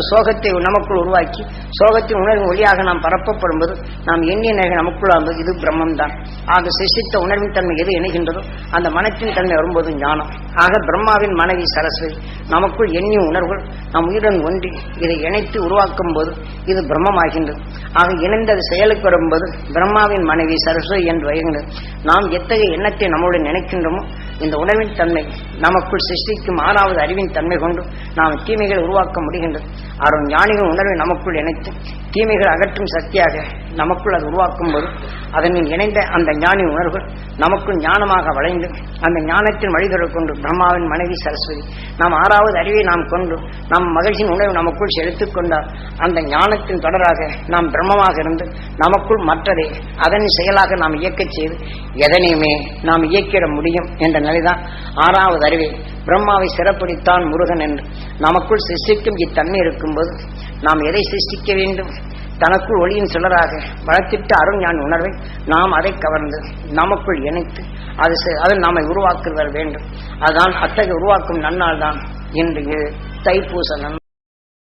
சோகத்தை நமக்குள் உருவாக்கி சோகத்தின் உணர்வின் ஒளியாக நாம் பரப்பப்படும் போது நாம் எண்ணிய நிலைகள் நமக்குள் ஆகும்போது இது பிரம்மம் தான். ஆக சிருஷ்டித்த உணர்வின் தன்மை எது இணைகின்றதோ அந்த மனத்தின் தன்மை வரும்போது ஞானம். ஆக பிரம்மாவின் மனைவி சரஸ்வதி நமக்குள் எண்ணிய உணர்வுகள் நம் உயிருடன் ஒன்றி இதை இணைத்து உருவாக்கும் போது இது பிரம்மமாகின்றது. ஆக இணைந்தது செயலுக்கு வரும்போது பிரம்மாவின் மனைவி சரஸ்வதி என்று வருகின்றது. நாம் எத்தகைய எண்ணத்தை நம்முடன் நினைக்கின்றோமோ இந்த உணர்வின் தன்மை நமக்குள் சிருஷ்டிக்கும் 6வது அறிவின் தன்மை கொண்டு நாம் தீமைகளை உருவாக்க முடிகின்றது. அருள் ஞானிகள் உணர்வை நமக்குள் இணைத்து தீமைகள் அகற்றும் சக்தியாக நமக்குள் அது உருவாக்கும் போது அதனில் இணைந்த அந்த ஞானி உணர்வுகள் நமக்குள் ஞானமாக வளைந்து அந்த ஞானத்தின் வழிதொடர் கொண்டு பிரம்மாவின் மனைவி சரஸ்வதி நாம் 6வது அறிவை நாம் கொண்டு நம் மகிழ்ச்சியின் உணர்வு நமக்குள் செலுத்திக் கொண்டால் அந்த ஞானத்தின் தொடராக நாம் பிரம்மமாக இருந்து நமக்குள் மற்றதை அதன் செயலாக நாம் இயக்கச் செய்து எதனையுமே நாம் இயக்கிட முடியும் என்ற நிலைதான் 6வது அறிவை பிரம்மாவை சிறப்பிடித்தான் முருகன் என்று நமக்குள் சிருஷ்டிக்கும் இத்தன்மை இருக்கும்போது நாம் எதை சிருஷ்டிக்க வேண்டும் தனக்குள் ஒளியின் சுடராக வளர்த்திட்ட அருள் ஞான உணர்வை நாம் அதை கவர்ந்து நமக்குள் இணைத்து அதில் நாமை உருவாக்குதல் வேண்டும். அதுதான் அத்தகைய உருவாக்கும் நன்னாள் தான் இன்று தைப்பூச நன்னாள்.